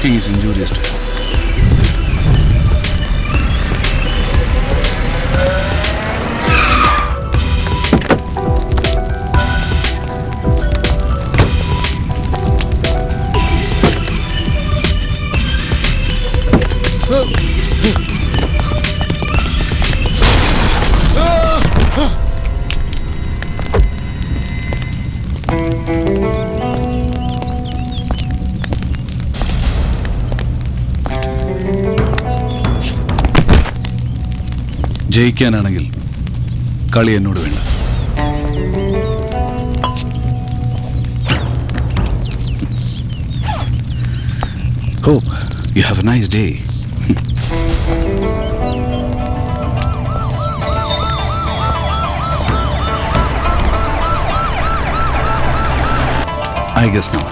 Smoking is injurious to health. ജയിക്കാനാണെങ്കിൽ കളി എന്നോട് വേണ്ട. Hope you have a nice day. I guess not.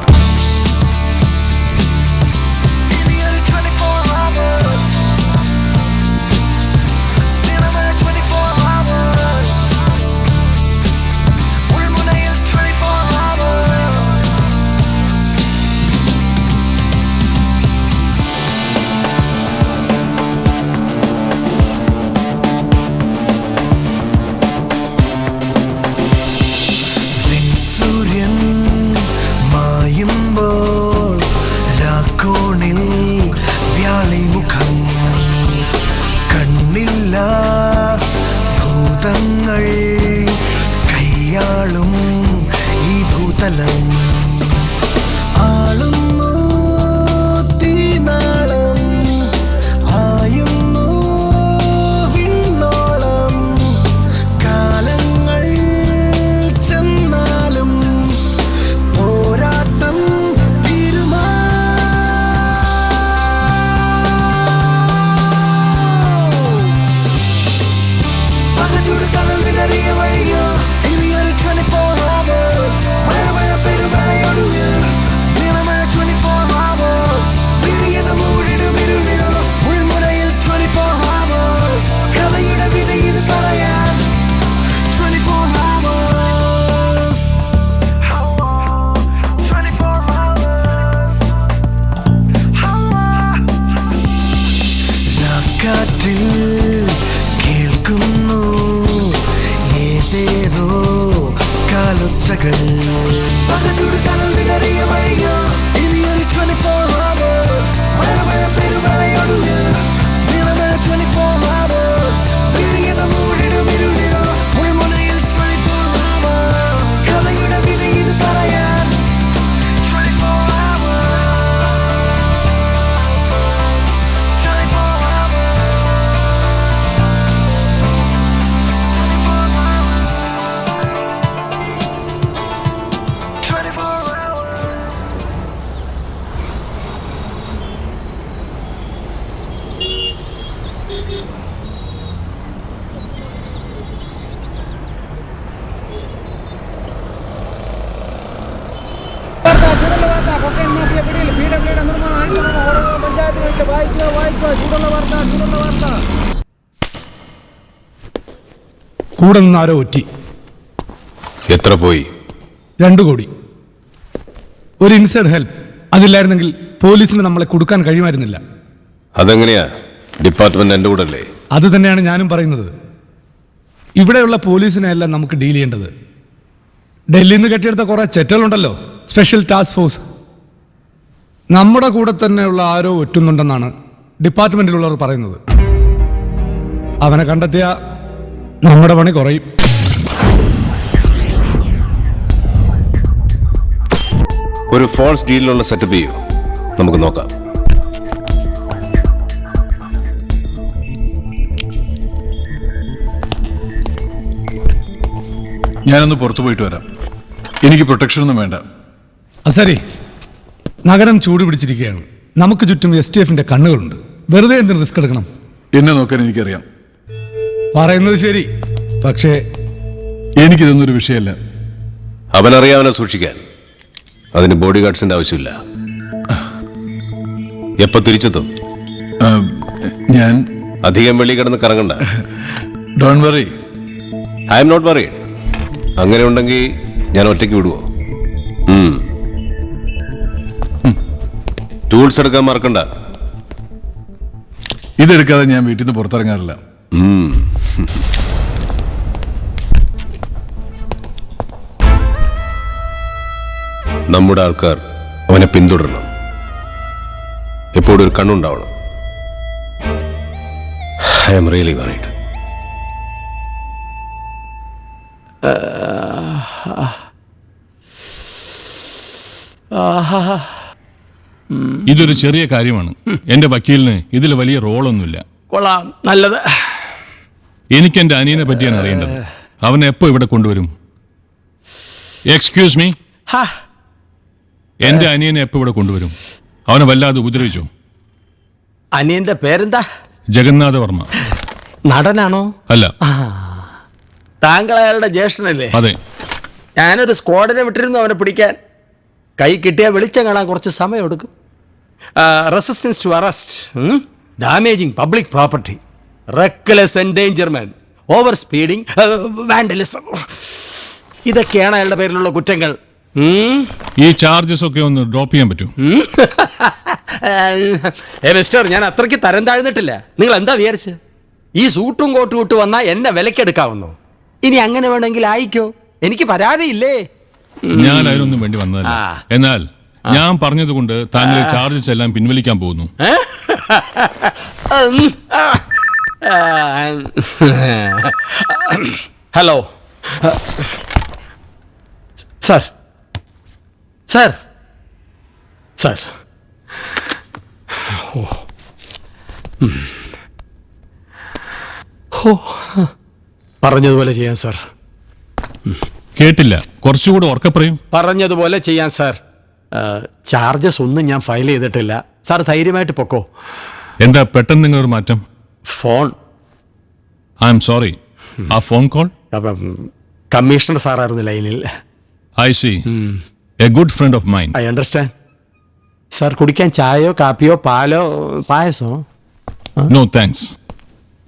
ഭൂതങ്ങൾ കയ്യാളും ഈ ഭൂതലം ആളുന്നു തീനാളം ആയുന്നു വിണ്ണോളം കാലങ്ങൾ ചെന്നാലും പോരാട്ടം തീരുമാ ചുടുക്കടൽ വിതറിയ വഴിയോ ഇനിയൊരു 24 hours മഴ പെരുമഴയൊടുവിൽ നീളമഴ 24 hours വിഴിയണ മൂടിടുമിരുളിയോ ഉൾമുനയിൽ 24 hours കഥയുടെ വിധി ഇത് പറയാൻ 24 hours 24 hours രാക്കാറ്റിൽ കേൾക്കുന്നു ഏതേതോ കാലൊച്ചകൾ ചുടുകടൽ വിതറിയ വഴിയോ ഇനിയൊരു 24 hours മഴ പെരുമഴയൊടുവിൽ നീളമഴ 24 hours വിഴിയണ മൂടിടുമിരുളിയോ ഉൾമുനയിൽ 24 hours കഥയുടെ വിധി ഇത് പറയാൻ 24 hours 24 hours കൂടെ നിന്നാരോ ഒറ്റി. എത്ര പോയി? 2 കോടി. ഒരു ഇൻസൈഡ് ഹെൽപ്പ് അതില്ലായിരുന്നെങ്കിൽ പോലീസിന് നമ്മളെ കൊടുക്കാൻ കഴിയുമായിരുന്നില്ല. അതെങ്ങനെയാ? ഡിപ്പാർട്ട്മെന്റ് എന്റെ കൂടെ അല്ലേ? അത് തന്നെയാണ് ഞാനും പറയുന്നത്. ഇവിടെയുള്ള പോലീസിനെ അല്ല നമുക്ക് ഡീൽ ചെയ്യേണ്ടത്. ഡൽഹിയിൽ നിന്ന് കെട്ടിയെടുത്ത കുറെ ചെറ്റലുണ്ടല്ലോ, സ്പെഷ്യൽ ടാസ്ക് ഫോഴ്സ്. നമ്മുടെ കൂടെ തന്നെയുള്ള ആരോ ഒറ്റുന്നുണ്ടെന്നാണ് ഡിപ്പാർട്ട്മെന്റിലുള്ളവർ പറയുന്നത്. അവനെ കണ്ടെത്തിയ നമ്മുടെ പണി കുറയും. ഒരു ഫോൾസ് ഡീലിനുള്ള സെറ്റപ്പ് ചെയ്യൂ, നമുക്ക് നോക്കാം. ഞാനൊന്ന് പുറത്തു പോയിട്ട് വരാം. എനിക്ക് പ്രൊട്ടക്ഷൻ ഒന്നും വേണ്ട. സരി, നഗരം ചൂട് പിടിച്ചിരിക്കുകയാണ്. നമുക്ക് ചുറ്റും STFന്റെ കണ്ണുകളുണ്ട്. വെറുതെ എന്തിന് റിസ്ക് എടുക്കണം? എന്നെ നോക്കാൻ എനിക്കറിയാം. പറയുന്നത് ശരി, പക്ഷേ എനിക്കിതൊന്നും ഒരു വിഷയമല്ല. അവനറിയാവനെ സൂക്ഷിക്കാൻ. അതിന് ബോഡി ഗാർഡ്സിന്റെ ആവശ്യമില്ല. എപ്പോ തിരിച്ചെത്തും? ഞാൻ അധികം വെളി കിടന്ന് കറങ്ങണ്ട. Don't worry. I am not worried. അങ്ങനെ ഉണ്ടെങ്കിൽ ഞാൻ ഒറ്റയ്ക്ക് വിടുവോ? ടൂൾസ് എടുക്കാൻ മറക്കണ്ട. ഇതെടുക്കാതെ ഞാൻ വീട്ടിൽ നിന്ന് പുറത്തിറങ്ങാറില്ല. നമ്മുടെ ആൾക്കാർ അവനെ പിന്തുടരണം. എപ്പോഴും ഒരു കണ്ണുണ്ടാവണം. I am really worried. ഇതൊരു ചെറിയ കാര്യമാണ്. എന്റെ വക്കീലിന് ഇതിൽ വലിയ റോളൊന്നുമില്ല. കൊള്ളാം, നല്ലത്. എനിക്ക് എന്റെ അനിയനെ പറ്റിയാണ് അറിയേണ്ടത്. അവനെ എപ്പോ ഇവിടെ കൊണ്ടുവരും? എക്സ്ക്യൂസ് മീ, ഹാ, എന്റെ അനിയനെ എപ്പോ ഇവിടെ കൊണ്ടുവരും? അവനെ വല്ലാതെ ഉപദ്രവിച്ചു. അനിയന്റെ പേരെന്താ? ജഗന്നാഥ വർമ്മ. നടനാണോ? അല്ല. താങ്കൾ അയാളുടെ ജ്യേഷ്ഠനല്ലേ? അതെ. ഞാനൊരു സ്ക്വാഡിനെ വിട്ടിരുന്നു അവനെ പിടിക്കാൻ. കൈ കിട്ടിയാൽ വെളിച്ചം കാണാൻ കുറച്ച് സമയം എടുക്കും. Resistance to arrest, damaging public property, reckless endangerment, over speeding, vandalism, ഇതൊക്കെയാണ് അയാളുടെ പേരിലുള്ള കുറ്റങ്ങൾ. ഈ ചാർജസ് ഒക്കെ ഒന്ന് ഡ്രോപ്പ് ചെയ്യാൻ പറ്റും? മിസ്റ്റർ, ഞാൻ അത്രയ്ക്ക് തരം താഴ്ന്നിട്ടില്ല. നിങ്ങൾ എന്താ വിചാരിച്ച് ഈ സൂട്ടും കോട്ടും ഇട്ട് വന്നാൽ എന്നെ വിലക്കെടുക്കാവുന്നോ? ഇനി അങ്ങനെ വേണമെങ്കിൽ ആയിക്കോ, എനിക്ക് പരാതിയില്ലേ. ഞാൻ അതിനൊന്നും വേണ്ടി വന്നതല്ല. എന്നാൽ ഞാൻ പറഞ്ഞതുകൊണ്ട് താങ്കൾ ചാർജസ് എല്ലാം പിൻവലിക്കാൻ പോകുന്നു. Hello sir, sir, sir. പറഞ്ഞതുപോലെ ചെയ്യാം സാർ. കേട്ടില്ല, കുറച്ചുകൂടെ ഉറക്കെ പറയും. പറഞ്ഞതുപോലെ ചെയ്യാം സാർ. ചാർജസ് ഒന്നും ഞാൻ ഫയൽ ചെയ്തിട്ടില്ല. സാർ ധൈര്യമായിട്ട് പൊക്കോ. എന്താ പെട്ടെന്ന് നിങ്ങളൊരു മാറ്റം? ഫോൺ. I am sorry. ആ ഫോൺ കോൾ? കമ്മീഷണർ സാറായിരുന്നു ലൈനിൽ. I see. A good friend of mine. I understand. Sir കുടിക്കാൻ ചായയോ കാപ്പിയോ പാലോ പായസോ? No thanks.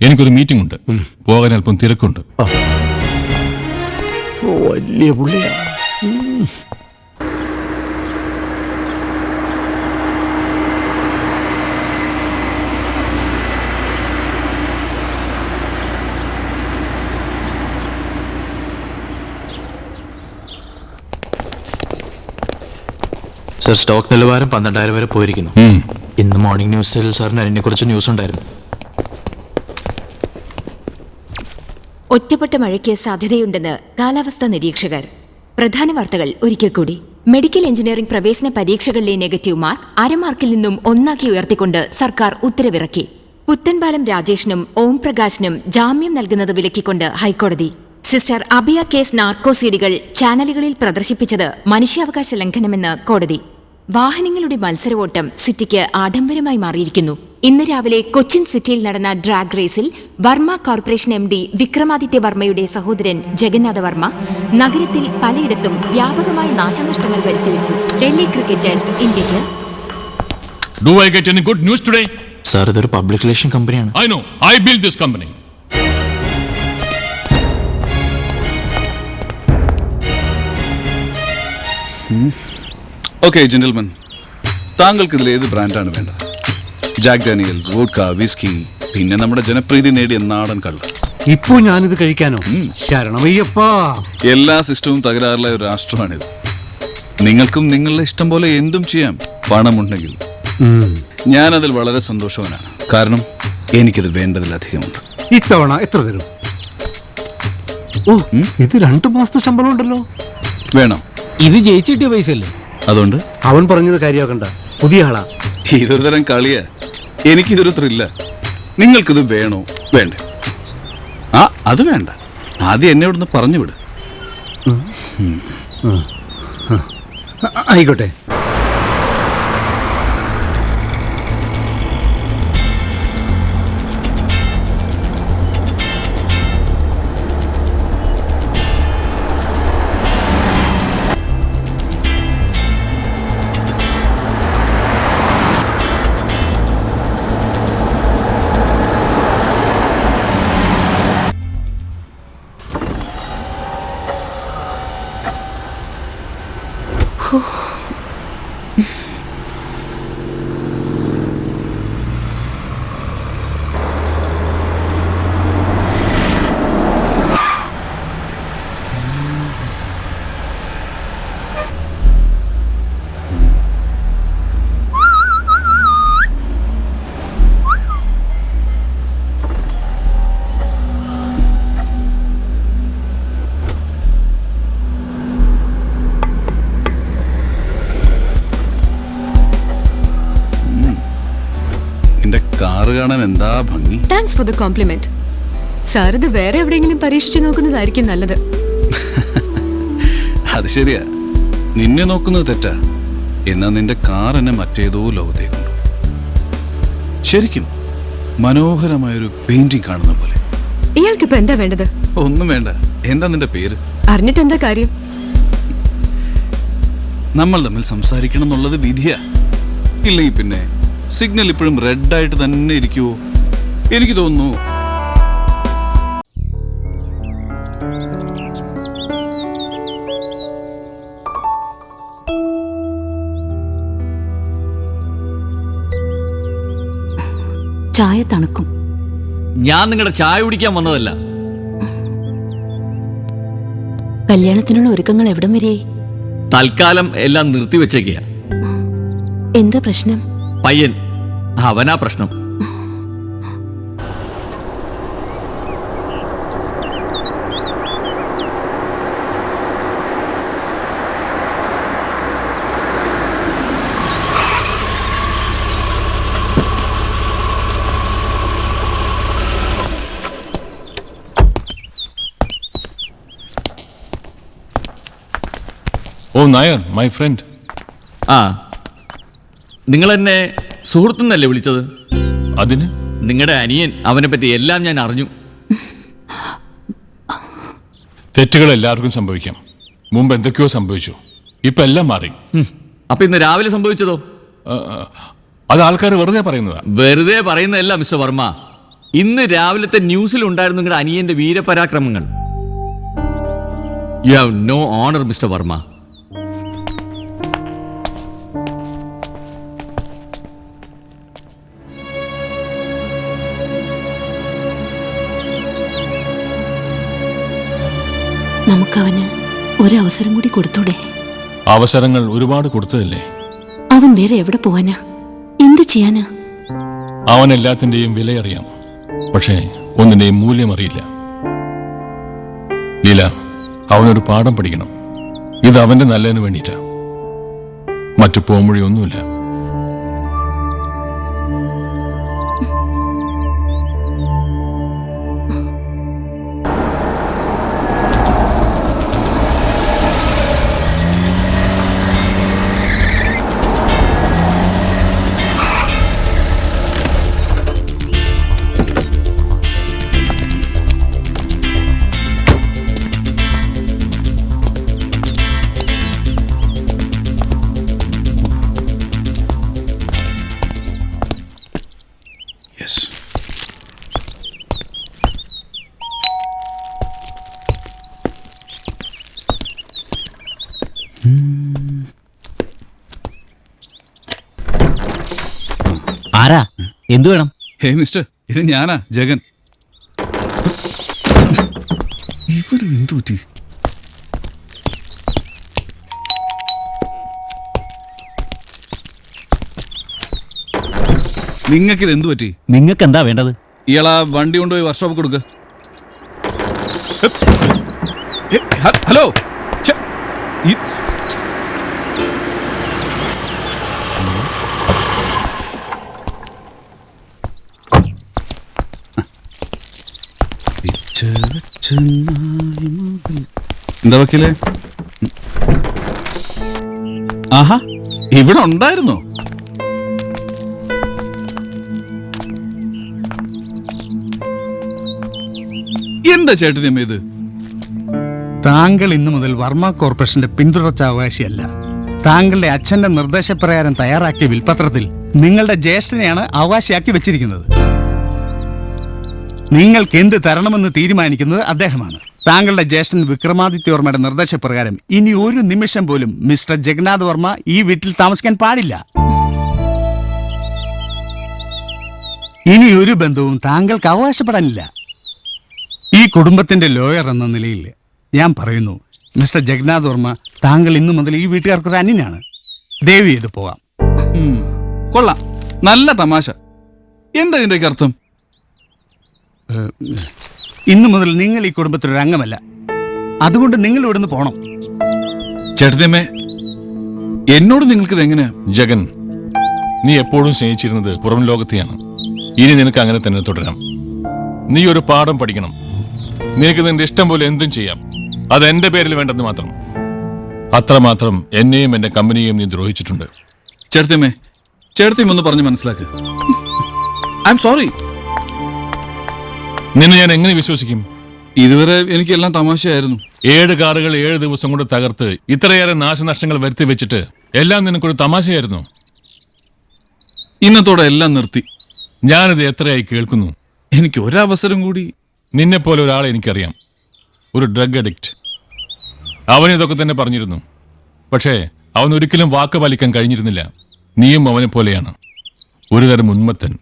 എനിക്കൊരു മീറ്റിംഗ് ഉണ്ട്, പോകാൻ അല്പം തിരക്കുണ്ട്. വലിയ പുള്ളിയാ. സർ, സ്റ്റോക്ക് നിലവാരം 12,000 വരെ പോയിരിക്കുന്നു. ഇന്ന് മോർണിംഗ് ന്യൂസിൽ സാറിന് അതിനെക്കുറിച്ച് ന്യൂസ് ഉണ്ടായിരുന്നു. ഒറ്റപ്പെട്ട മഴയ്ക്ക് സാധ്യതയുണ്ടെന്ന് കാലാവസ്ഥാ നിരീക്ഷകർ. പ്രധാന വാർത്തകൾ ഒരിക്കൽ കൂടി. മെഡിക്കൽ എഞ്ചിനീയറിംഗ് പ്രവേശന പരീക്ഷകളിലെ നെഗറ്റീവ് മാർക്ക് അരമാർക്കിൽ നിന്നും 1 ഉയർത്തിക്കൊണ്ട് സർക്കാർ ഉത്തരവിറക്കി. പുത്തൻപാലം രാജേഷിനും ഓം പ്രകാശിനും ജാമ്യം നൽകുന്നത് വിലക്കിക്കൊണ്ട് ഹൈക്കോടതി. സിസ്റ്റർ അബിയ കേസ് നാർക്കോസീഡികൾ ചാനലുകളിൽ പ്രദർശിപ്പിച്ചത് മനുഷ്യാവകാശ ലംഘനമെന്ന് കോടതി. വാഹനങ്ങളുടെ മത്സരവോട്ടം സിറ്റിക്ക് ആഡംബരമായി മാറിയിരിക്കുന്നു. ഇന്ന് രാവിലെ കൊച്ചിൻ സിറ്റിയിൽ നടന്ന ഡ്രാഗ് റേസിൽ വർമ്മ കോർപ്പറേഷൻ MD വിക്രമാദിത്യ വർമ്മയുടെ സഹോദരൻ ജഗന്നാഥ വർമ്മ നഗരത്തിൽ പലയിടത്തും വ്യാപകമായ നാശനഷ്ടങ്ങൾ വരുത്തിവെച്ചു. ഡൽഹി ക്രിക്കറ്റ് ടെസ്റ്റ് ഇന്ത്യക്ക്. Do I get any good news today? സാർ, ഇതൊരു പബ്ലിക് റിലേഷൻ കമ്പനിയാണ്. I know. I built this company. Okay gentleman, താങ്കൾക്ക് ഇതിൽ ഏത് ബ്രാൻഡാണ് വേണ്ടത്? ജാക്ക് ഡാനിയൽസ്, വോഡ്ക, വിസ്കി, പിന്നെ നമ്മുടെ ജനപ്രീതി നേടിയ നാടൻ കള്ള്. ഇപ്പോ ഞാനിത് കഴിക്കാനോ? ശരണമയ്യപ്പാ. എല്ലാ സിസ്റ്റവും തകരാറുള്ള ഒരു രാഷ്ട്രമാണിത്. നിങ്ങൾക്കും നിങ്ങളുടെ ഇഷ്ടം പോലെ എന്തും ചെയ്യാം, പണമുണ്ടെങ്കിൽ. ഞാനതിൽ വളരെ സന്തോഷവാനാണ്. കാരണം എനിക്കിത് വേണ്ടതിലധികമുണ്ട്. ഇത്തവണ എത്ര തരും? ഓ, ഇത് 2 മാസത്തെ ശമ്പളം ഉണ്ടല്ലോ. വേണം. ഇത് ജയിച്ചിട്ടിയ പൈസ അല്ലേ? അതുകൊണ്ട് അവൻ പറഞ്ഞത് കാര്യമാക്കണ്ട, പുതിയ ആളാ. ഇതൊരു തരം കളിയാ. എനിക്കിതൊരു ത്രില്ല. നിങ്ങൾക്കിത് വേണോ വേണ്ടേ? അത് വേണ്ട. ആദ്യം എന്നെ ഇവിടുന്ന് പറഞ്ഞു വിട്. ആയിക്കോട്ടെ. കാണാൻ എന്താ ഭംഗി. Thanks for the compliment. Sir ഇത് വേറെ എവിടെയെങ്കിലും പരീക്ഷിച്ചു നോക്കുന്നതായിരിക്കും നല്ലത്. അത് ശരിയാ, നിന്നെ നോക്കുന്നത് തെറ്റാ. എന്നാ നിന്റെ കാർ എന്നെ മറ്റേതോ ലോകത്തേക്കുണ്ട്. ശരിക്കും മനോഹരമായൊരു പെയിന്റിംഗ് കാണുന്ന പോലെ. ഇയാൾക്കിപ്പോ എന്താ വേണ്ടത്? ഒന്നും വേണ്ട. എന്താ നിന്റെ പേര്? അറിഞ്ഞിട്ട് എന്താ കാര്യം? നമ്മൾ തമ്മിൽ സംസാരിക്കണം എന്നുള്ളത് വിധിയാ. ഇല്ലെങ്കിൽ പിന്നെ സിഗ്നൽ ഇപ്പോഴും റെഡ് ആയിട്ട് തന്നെ ഇരിക്കുവോ? എനിക്ക് തോന്നുന്നു ചായ തണുക്കും. ഞാൻ നിങ്ങളുടെ ചായ കുടിക്കാൻ വന്നതല്ല. കല്യാണത്തിനുള്ള ഒരുക്കങ്ങൾ എവിടം വരെയായി? തൽക്കാലം എല്ലാം നിർത്തിവെച്ചേക്കുക. എന്താ പ്രശ്നം? പയ്യൻ, അവനാ പ്രശ്നം. ഓ നായർ, മൈ ഫ്രണ്ട്. ആ, നിങ്ങൾ എന്നെ സുഹൃത്തുന്നല്ലേ വിളിച്ചത്? അതിന് നിങ്ങളുടെ അനിയൻ, അവനെ പറ്റി എല്ലാം ഞാൻ അറിഞ്ഞു. തെറ്റുകൾ എല്ലാവർക്കും സംഭവിക്കാം. മുമ്പ് എന്തൊക്കെയോ സംഭവിച്ചു, ഇപ്പൊ എല്ലാം മാറി. അപ്പൊ ഇന്ന് രാവിലെ സംഭവിച്ചതോ? അത് ആൾക്കാർ വെറുതെ പറയുന്നതാ. വെറുതെ പറയുന്നതല്ല മിസ്റ്റർ വർമ്മ. ഇന്ന് രാവിലത്തെ ന്യൂസിൽ ഉണ്ടായിരുന്നു നിങ്ങളുടെ അനിയന്റെ വീരപരാക്രമങ്ങൾ. You have no honour mister Varma. നമുക്കവന് ഒരവസരം കൂടി കൊടുത്തൂടെ? അവസരങ്ങൾ ഒരുപാട് കൊടുത്തതല്ലേ. അവൻ വേറെ എവിടെ പോവാനാ? എന്ത് ചെയ്യാനാ? അവൻ എല്ലാത്തിന്റെയും വിലയറിയാം, പക്ഷേ ഒന്നിന്റെയും മൂല്യം അറിയില്ല. ലീല, അവനൊരു പാഠം പഠിക്കണം. ഇത് അവന്റെ നല്ലതിന് വേണ്ടിയിട്ടാ, മറ്റു പോംവഴിയൊന്നുമില്ല. യെസ്. ആരാ? എന്തു വേണം? ഹേ മിസ്റ്റർ, ഇത് ഞാനാ, ജഗൻ. ഇവിടെ എന്തു പറ്റി? നിങ്ങൾക്കിത് എന്തു പറ്റി? നിങ്ങൾക്ക് എന്താ വേണ്ടത്? ഇയാളാ വണ്ടി കൊണ്ടുപോയി വർക്ക്ഷോപ്പ് കൊടുക്ക. ഹലോ, എന്താ വക്കീലേ? ആഹാ, ഇവിടെ ഉണ്ടായിരുന്നോ? എന്താ ചേട്ടനമ്മ ഇത്? താങ്കൾ ഇന്നു മുതൽ വർമ്മ കോർപ്പറേഷന്റെ പിന്തുടർച്ച അവകാശിയല്ല. താങ്കളുടെ അച്ഛന്റെ നിർദ്ദേശപ്രകാരം തയ്യാറാക്കിയ വിൽപത്രത്തിൽ നിങ്ങളുടെ ജ്യേഷ്ഠനെയാണ് അവകാശിയാക്കി വെച്ചിരിക്കുന്നത്. നിങ്ങൾക്ക് എന്ത് തരണമെന്ന് തീരുമാനിക്കുന്നത് അദ്ദേഹമാണ്. താങ്കളുടെ ജ്യേഷ്ഠൻ വിക്രമാദിത്യവർമ്മയുടെ നിർദ്ദേശപ്രകാരം ഇനി ഒരു നിമിഷം പോലും മിസ്റ്റർ ജഗന്നാഥ് വർമ്മ ഈ വീട്ടിൽ താമസിക്കാൻ പാടില്ല. ഇനി ഒരു ബന്ധവും താങ്കൾക്ക് അവകാശപ്പെടാനില്ല. ഈ കുടുംബത്തിന്റെ ലോയർ എന്ന നിലയിൽ ഞാൻ പറയുന്നു, മിസ്റ്റർ ജഗന്നാഥ് വർമ്മ, താങ്കൾ ഇന്നു മുതൽ ഈ വീട്ടുകാർക്കൊരു അന്യനാണ്. ദയവ് ചെയ്ത് പോവാം. കൊള്ളാം, നല്ല തമാശ. എന്താ ഇതിന്റെ അർത്ഥം? ഇന്നു മുതൽ നിങ്ങൾ ഈ കുടുംബത്തിലൊരു അംഗമല്ല. അതുകൊണ്ട് നിങ്ങൾ ഇവിടുന്ന് പോണം. ചേട്ടനമ്മേ, എന്നോട് നിങ്ങൾക്കിത് എങ്ങനെയാ? ജഗൻ, നീ എപ്പോഴും സ്നേഹിച്ചിരുന്നത് പുറം ലോകത്തെയാണ്. ഇനി നിനക്ക് അങ്ങനെ തന്നെ തുടരാം. നീ ഒരു പാഠം പഠിക്കണം. നിനക്ക് നിന്റെ ഇഷ്ടം പോലെ എന്തും ചെയ്യാം. അത് എന്റെ പേരിൽ വേണ്ടെന്ന് മാത്രം. അത്രമാത്രം എന്നെയും എന്റെ കമ്പനിയെയും നീ ദ്രോഹിച്ചിട്ടുണ്ട്. ചേട്ടത്തിയമ്മേ, ചേട്ടത്തിയും ഒന്ന് പറഞ്ഞ് മനസ്സിലാക്ക്. I am sorry. നിന്നെ ഞാൻ എങ്ങനെ വിശ്വസിക്കും? ഇതുവരെ എനിക്കെല്ലാം തമാശയായിരുന്നു. 7 കാറുകൾ 7 ദിവസം കൊണ്ട് തകർത്ത് ഇത്രയേറെ നാശനഷ്ടങ്ങൾ വരുത്തി വെച്ചിട്ട് എല്ലാം നിനക്കൊരു തമാശയായിരുന്നു. ഇന്നത്തോടെ എല്ലാം നിർത്തി. ഞാനിത് എത്രയായി കേൾക്കുന്നു. എനിക്ക് ഒരവസരം കൂടി. നിന്നെപ്പോലെ ഒരാളെ എനിക്കറിയാം, ഒരു ഡ്രഗ് അഡിക്റ്റ്. അവൻ ഇതൊക്കെ തന്നെ പറഞ്ഞിരുന്നു. പക്ഷേ അവൻ ഒരിക്കലും വാക്ക് പാലിക്കാൻ കഴിഞ്ഞിരുന്നില്ല. നീയും അവനെ പോലെയാണ്, ഒരു തരം ഉന്മത്തൻ.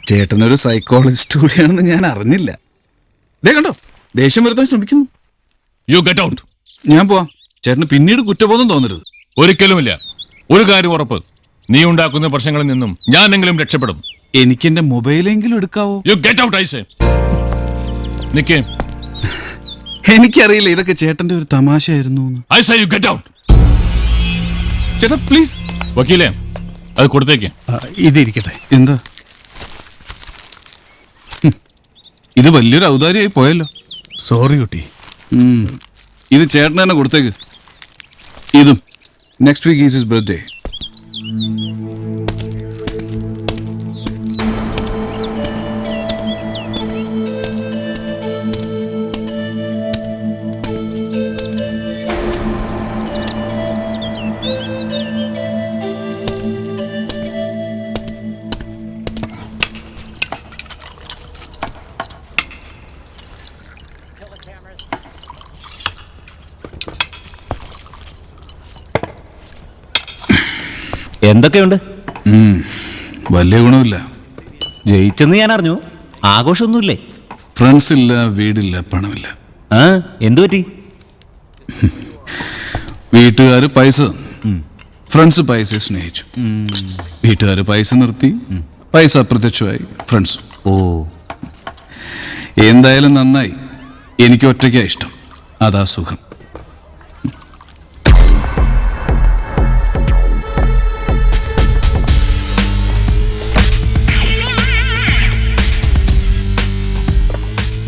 ചേട്ടനൊരു സൈക്കോളജിസ്റ്റ് കൂടിയാണെന്ന് ഞാൻ അറിഞ്ഞില്ല. ദേ കണ്ടോ, ദേഷ്യം വരുത്താൻ ശ്രമിക്കുന്നു. U get out. ഞാൻ പോവാം. ചേട്ടന് പിന്നീട് കുറ്റബോധം തോന്നരുത്. ഒരിക്കലുമില്ല. ഒരു കാര്യം ഉറപ്പ്, നീ ഉണ്ടാക്കുന്ന പ്രശ്നങ്ങളിൽ നിന്നും ഞാനെങ്കിലും രക്ഷപ്പെടും. എനിക്ക് എന്റെ മൊബൈലെങ്കിലും എടുക്കാവോ? You get out I say. നിക്കേ. എനിക്കറിയില്ല ഇതൊക്കെ ചേട്ടന്റെ ഒരു തമാശയായിരുന്നു. I say you get out. ചേട്ടാ പ്ലീസ്. വക്കീലേ, അത് കൊടുത്തേക്ക്. ഇതിരിക്കട്ടെ. എന്താ ഇത്? വലിയൊരു ഔദാര്യമായി പോയല്ലോ. സോറി കുട്ടി. ഇത് ചേട്ടൻ തന്നെ കൊടുത്തേക്ക്. ഇതും next week is his birthday. എന്തൊക്കെയുണ്ട്? വലിയ ഗുണമില്ല. ജയിച്ചെന്ന് ഞാൻ അറിഞ്ഞു. ആഘോഷമൊന്നുമില്ലേ? ഫ്രണ്ട്സ് ഇല്ല, വീടില്ല, പണമില്ല. എന്തു പറ്റി? വീട്ടുകാർ പൈസ തന്നു, ഫ്രണ്ട്സ് പൈസ സ്നേഹിച്ചു. വീട്ടുകാർ പൈസ നിർത്തി, പൈസ അപ്രത്യക്ഷമായി, ഫ്രണ്ട്സും. ഓ, എന്തായാലും നന്നായി. എനിക്ക് ഒറ്റയ്ക്കാ ഇഷ്ടം, അതാ സുഖം.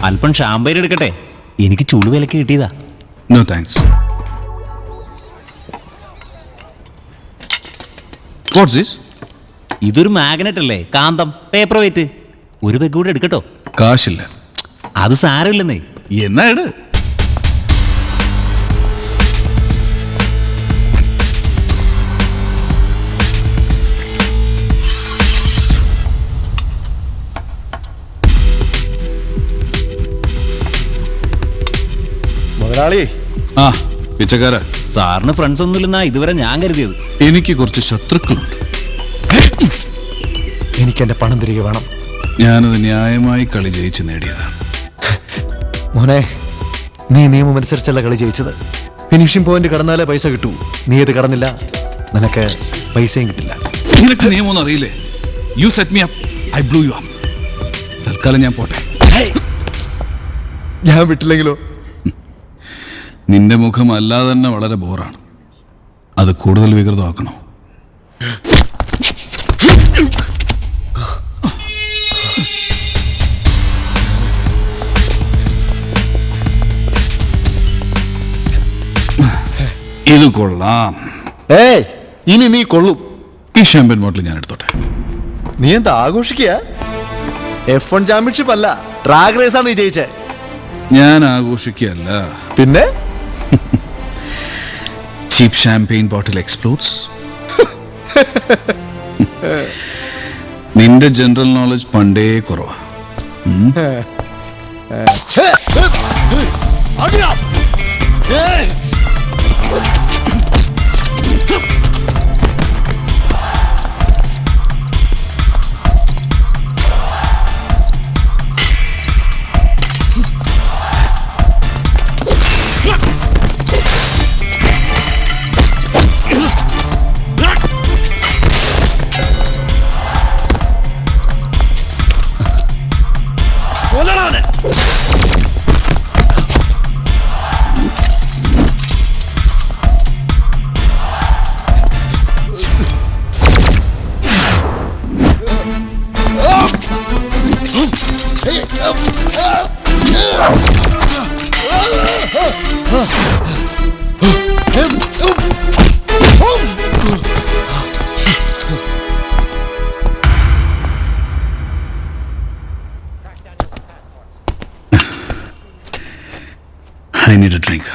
അല്പം ഷാമ്പയിൻ എടുക്കട്ടെ? എനിക്ക് ചുളുവിലക്ക് കിട്ടിയതാ. No thanks. What's this? ഇതൊരു മാഗ്നറ്റ് അല്ലേ, കാന്തം, പേപ്പർ വെയിറ്റ്. ഒരു പെഗ് കൂടെ എടുക്കട്ടോ? കാശില്ല. അത് സാരമില്ലെന്നേ. എന്നാ ഇട്. ആ പിച്ചക്കാര, സാറിന് ഫ്രണ്ട്സ് ഒന്നുമില്ലെന്നാ ഇതുവരെ ഞാൻ കരുതിയത്. എനിക്ക് കുറച്ച് ശത്രുക്കളുണ്ട്. എനിക്ക് എന്റെ പണം തിരികെ വേണം. ഞാനത് ന്യായമായി കളി ജയിച്ച് നേടിയതാണ്. മോനെ, നീ നിയമം അനുസരിച്ചല്ല കളി ജയിച്ചത്. ഫിനിഷിംഗ് പോയിന്റ് കടന്നാലേ പൈസ കിട്ടൂ. നീ അത് കടന്നില്ല, നിനക്ക് പൈസയും കിട്ടില്ല. നിനക്ക് നിയമമൊന്നും അറിയില്ലേ? You set me up, I blew you up. തൽക്കാലം ഞാൻ പോട്ടെ. ഞാൻ വിട്ടില്ലെങ്കിലോ? നിന്റെ മുഖം അല്ലാതെ തന്നെ വളരെ ബോറാണ്. അത് കൂടുതൽ വികൃതമാക്കണോ? ഇത് കൊള്ളാം. ഇനി നീ കൊള്ളും. ഈ ഷാമ്പൻ ബോട്ടിൽ ഞാൻ എടുത്തോട്ടെ. നീ എന്താ ആഘോഷിക്കുക? F1 ചാമ്പ്യൻഷിപ്പ് അല്ല, ട്രാക്ക് റേസാ നീ ജയിച്ചേ. ഞാൻ ആഘോഷിക്കുകയല്ല. പിന്നെ ചീപ്പ് ഷാമ്പെയിൻ ബോട്ടിൽ എക്സ്പ്ലോഡ്സ്. നിന്റെ ജനറൽ നോളജ് പണ്ടേ കുറവാ. I need a drink.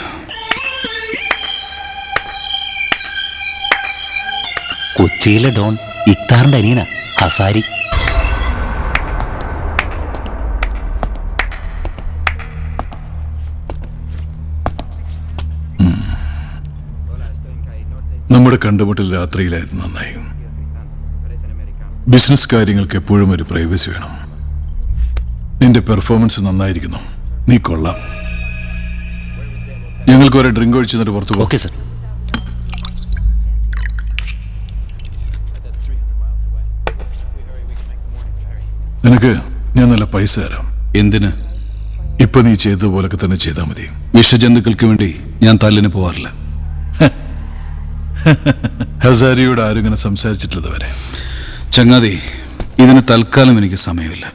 കൊച്ചിയിലെ ഡോൺ ഇക്താറിന്റെ അനിയന ഹസാരി. നമ്മുടെ കണ്ടുമുട്ടൽ രാത്രിയിലായിരുന്നു നന്നായി. ബിസിനസ് കാര്യങ്ങൾക്ക് എപ്പോഴും ഒരു പ്രൈവസി വേണം. നിന്റെ പെർഫോമൻസ് നന്നായിരിക്കുന്നു, നീ കൊള്ളാം. ഞങ്ങൾക്ക് ഒരു ഡ്രിങ്ക് ഒഴിച്ചു തന്നിട്ട് പുറത്തു പോകും. Okay sir. നിനക്ക് ഞാൻ നല്ല പൈസ തരാം. എന്തിന്? ഇപ്പൊ നീ ചെയ്തതുപോലൊക്കെ തന്നെ ചെയ്താൽ മതി. വിഷജന്തുക്കൾക്ക് വേണ്ടി ഞാൻ തല്ലിന് പോവാറില്ല. ഹസാരിയോട് ആരും ഇങ്ങനെ സംസാരിച്ചിട്ടില്ല വരെ. ചങ്ങാതി, ഇതിന് തൽക്കാലം എനിക്ക് സമയമില്ല.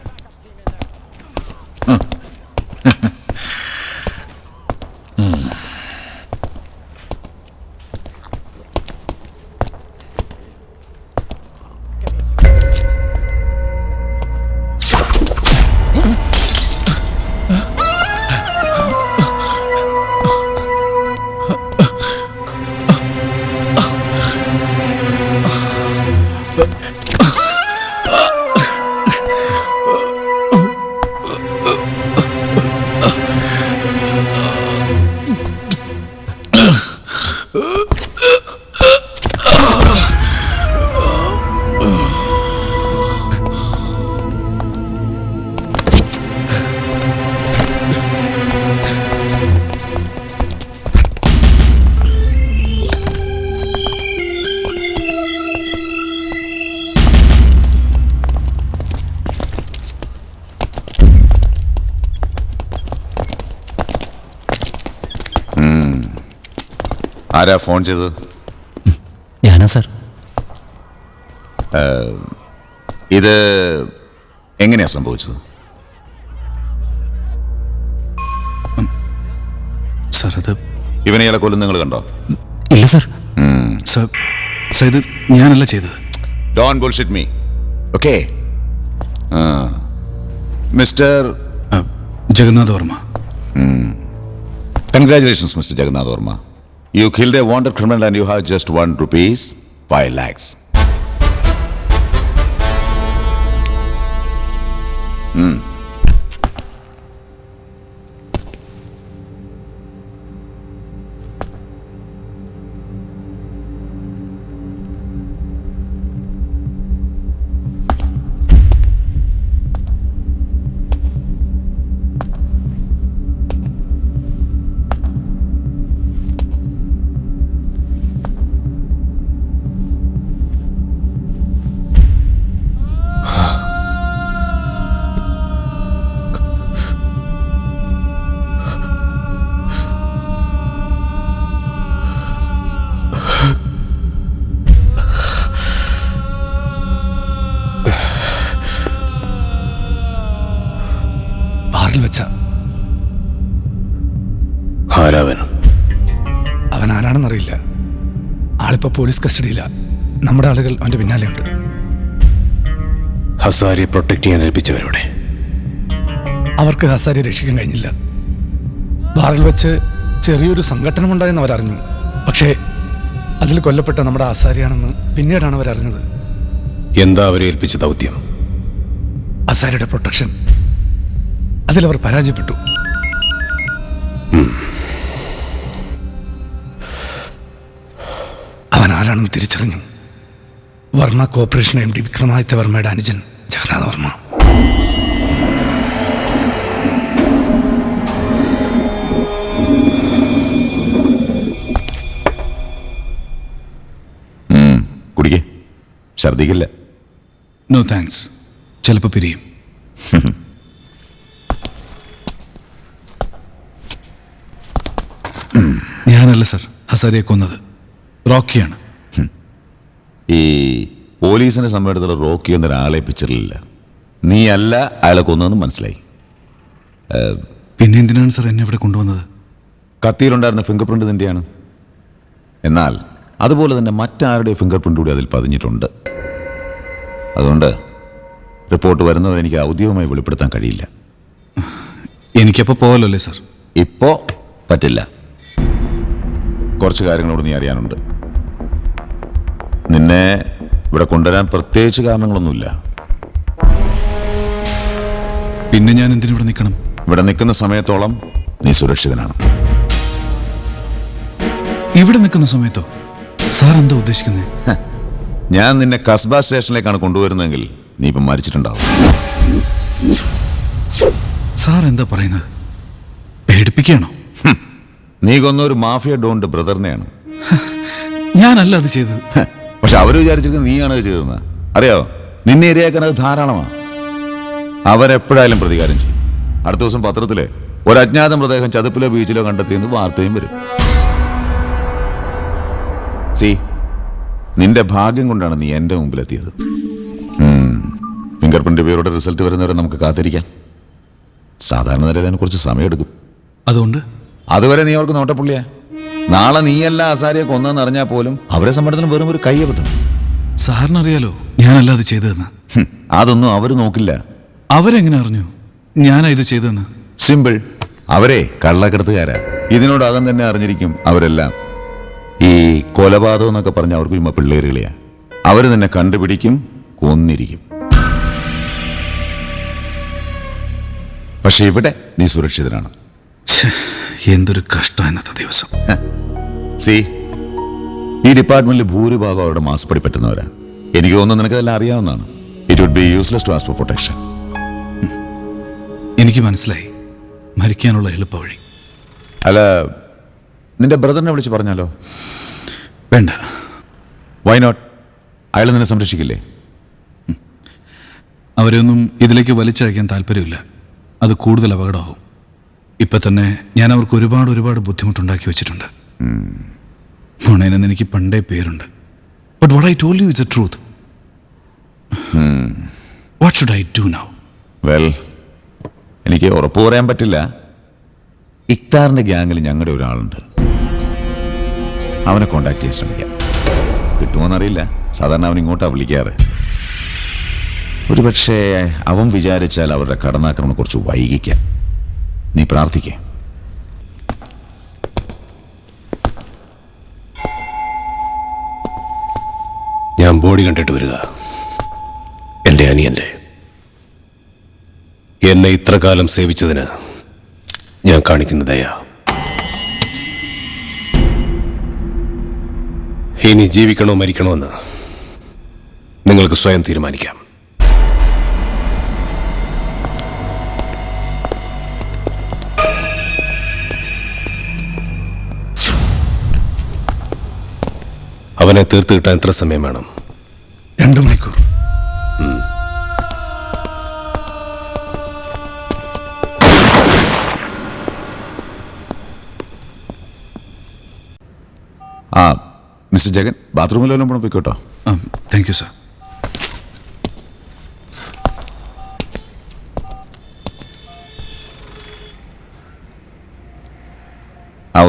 ആരാ ഫോൺ ചെയ്തത്? ഞാനാ സർ. ഇത് എങ്ങനെയാ സംഭവിച്ചത്? സർ, അത് ഇവനെ ഇയാളെ കൊല്ലും നിങ്ങൾ കണ്ടോ? ഇല്ല സർ. സർ, ഇത് ഞാനല്ല ചെയ്തത്. Don't bullshit me. Okay. Mister Jagannath Varma. Congratulations, Mr. Jagannath Verma. You killed a wanted criminal and you have just ₹1, 5 lakhs. വെച്ച ആരാവൻ? അവൻ ആരാണെന്നറിയില്ല. ആളിപ്പോ പോലീസ് കസ്റ്റഡിയില്ല. നമ്മുടെ ആളുകൾ അവന്റെ പിന്നാലെയുണ്ട്. ഹസാരിയെ പ്രൊട്ടക്ട് ചെയ്യാൻ ഏൽപ്പിച്ചവരോടെ അവർക്ക് ഹസാരിയെ രക്ഷിക്കാൻ കഴിഞ്ഞില്ല. ബാറിൽ വെച്ച് ചെറിയൊരു സംഘടനമുണ്ടായെന്ന് അവരറിഞ്ഞു. പക്ഷേ അതിൽ കൊല്ലപ്പെട്ട നമ്മുടെ ഹസാരിയാണെന്ന് പിന്നീടാണ് അവരറിഞ്ഞത്. എന്താ അവരെ ഏൽപ്പിച്ച ദൗത്യം? ഹസാരിയുടെ പ്രൊട്ടക്ഷൻ. അതിലവർ പരാജയപ്പെട്ടു. അവൻ ആരാണെന്ന് തിരിച്ചറിഞ്ഞു. വർമ്മ കോർപ്പറേഷൻ MD വിക്രമാദിത്യ വർമ്മയുടെ അനുജൻ ജഗന്നാഥ് വർമ്മ. കുടിക്കേ, ഛർദിക്കില്ല. No thanks. ചിലപ്പോൾ പിരിയും. ഞാനല്ല സർ ഹസാരിയെ കൊന്നത്, റോക്കിയാണ്. ഈ പോലീസിനെ സംബന്ധിച്ചിടത്തോളം റോക്കി എന്നൊരാളെ പിക്ചറിലില്ല. നീ അല്ല അയാളെ കൊന്നതെന്ന് മനസ്സിലായി. പിന്നെ എന്തിനാണ് സർ എന്നെ ഇവിടെ കൊണ്ടുവന്നത്? കത്തിയിലുണ്ടായിരുന്ന ഫിംഗർ പ്രിന്റ് നിന്റെയാണ്. എന്നാൽ അതുപോലെ തന്നെ മറ്റാരുടെ ഫിംഗർ പ്രിന്റ് കൂടി അതിൽ പതിഞ്ഞിട്ടുണ്ട്. അതുകൊണ്ട് റിപ്പോർട്ട് വരുന്നവരെ എനിക്ക് ഔദ്യോഗികമായി വെളിപ്പെടുത്താൻ കഴിയില്ല. എനിക്കപ്പോൾ പോകല്ലോ അല്ലേ സാർ? ഇപ്പോ പറ്റില്ല. കുറച്ച് കാര്യങ്ങളോട് നീ അറിയാനുണ്ട്. നിന്നെ ഇവിടെ കൊണ്ടുവരാൻ പ്രത്യേകിച്ച് കാരണങ്ങളൊന്നുമില്ല. പിന്നെ ഞാൻ എന്തിനിവിടെ നിൽക്കണം? ഇവിടെ നിൽക്കുന്ന സമയത്തോളം നീ സുരക്ഷിതനാണ്. ഇവിടെ നിൽക്കുന്ന സമയത്തോ? സാർ എന്താ ഉദ്ദേശിക്കുന്നത്? ഞാൻ നിന്നെ കസ്ബ സ്റ്റേഷനിലേക്കാണ് കൊണ്ടുവരുന്നതെങ്കിൽ നീ ഇപ്പം മരിച്ചിട്ടുണ്ടാവും. സാർ എന്താ പറയുന്നത്? പേടിപ്പിക്കുകയാണോ? നീ കൊന്ന ഒരു മാഫിയ ഡോണിന്റെ ബ്രദറിനെയാണ്. ഞാനല്ല അത് ചെയ്തത്. പക്ഷെ അവര് വിചാരിച്ചിരിക്കുന്നത് നീയാണ് അത് ചെയ്തതെന്ന്. അറിയാവോ, നിന്നെ ഇരയാക്കാൻ അത് ധാരാളമാണ്. അവരെപ്പോഴായാലും പ്രതികാരം ചെയ്യും. അടുത്ത ദിവസം പത്രത്തില് ഒരു അജ്ഞാത മൃതദേഹം ചതുപ്പിലോ ബീച്ചിലോ കണ്ടെത്തിയെന്ന് വാർത്തയും വരും. നിന്റെ ഭാഗ്യം കൊണ്ടാണ് നീ എന്റെ മുമ്പിലെത്തിയത്. ഫിംഗർ പ്രിന്റ് പേരുടെ റിസൾട്ട് വരുന്നവരെ നമുക്ക് കാത്തിരിക്കാം. സാധാരണ നിലയിൽ അതിന് കുറച്ച് സമയമെടുക്കും. അതുകൊണ്ട് അതുവരെ നീ അവർക്ക് നോട്ടപ്പുള്ളിയാ. നാളെ നീയല്ല അസാരിയെ കൊന്നെന്ന് അറിഞ്ഞാൽ പോലും അവരെ സമ്മർദ്ദത്തിന് വെറും ഒരു കയ്യബദ്ധം. സാറിനറിയാലോ ഞാനല്ല അത് ചെയ്തതെന്ന്. അതൊന്നും അവര് നോക്കില്ല. അവരെങ്ങനെ അറിഞ്ഞു ഞാനാ ഇത് ചെയ്തതെന്ന്? സിമ്പിൾ. അവരെ കള്ളക്കടത്തുകാരാ. ഇതിനോട് അകം തന്നെ അറിഞ്ഞിരിക്കും അവരെല്ലാം. ഈ കൊലപാതകം എന്നൊക്കെ പറഞ്ഞ അവർക്ക് ചുമ്മാ പിള്ളേരുകളെയാ. അവര് നിന്നെ കണ്ടുപിടിക്കും, കൊന്നിരിക്കും. പക്ഷെ ഇവിടെ നീ സുരക്ഷിതനാണ്. എന്തൊരു കഷ്ടം ഇന്നത്തെ ദിവസം. ഈ ഡിപ്പാർട്ട്മെന്റിൽ ഭൂരിഭാഗം അവരുടെ മാസപ്പടി പറ്റുന്നവരാ. എനിക്ക് തോന്നുന്നു നിനക്കതെല്ലാം അറിയാവുന്നതാണ്. It would be useless to ask for protection. എനിക്ക് മനസ്സിലായി മരിക്കാനുള്ള എളുപ്പ വഴി. അല്ല, നിന്റെ ബ്രദറിനെ വിളിച്ച് പറഞ്ഞാലോ? വേണ്ട. Why not? അയാൾ നിന്നെ സംരക്ഷിക്കില്ലേ? അവരെയൊന്നും ഇതിലേക്ക് വലിച്ചയക്കാൻ താല്പര്യമില്ല. അത് കൂടുതൽ അപകടമാവും. ഇപ്പം തന്നെ ഞാൻ അവർക്ക് ഒരുപാട് ബുദ്ധിമുട്ടുണ്ടാക്കി വെച്ചിട്ടുണ്ട്. മുണേനെന്ന് എനിക്ക് പണ്ടേ പേരുണ്ട്. But what I told you is A truth. What should I do now? Well, എനിക്ക് ഉറപ്പ് പറയാൻ പറ്റില്ല. ഇക്താറിന്റെ ഗ്യാങ്ങിൽ ഞങ്ങളുടെ ഒരാളുണ്ട്. അവനെ കോണ്ടാക്ട് ചെയ്യാൻ ശ്രമിക്കാം. കിട്ടുമോന്നറിയില്ല. സാധാരണ അവൻ ഇങ്ങോട്ടാ വിളിക്കാറ്. ഒരുപക്ഷെ അവൻ വിചാരിച്ചാൽ അവരുടെ കടന്നാക്രമണം കുറച്ച് വൈകിക്കാം. നീ പ്രാർത്ഥിക്കേ. ഞാൻ ബോഡി കണ്ടിട്ട് വരിക. എൻ്റെ അനിയൻ്റെ എന്നെ ഇത്ര കാലം സേവിച്ചതിന് ഞാൻ കാണിക്കുന്ന ദയ. ഇനി ജീവിക്കണോ മരിക്കണോ എന്ന് നിങ്ങൾക്ക് സ്വയം തീരുമാനിക്കാം. അവനെ തീർത്ത് കിട്ടാൻ എത്ര സമയം വേണം? 2 മണിക്കൂർ. മിസ്റ്റർ ജഗൻ, ബാത്റൂമിലെല്ലാം പോണം, പോയിക്കോട്ടോ. Thank you sir.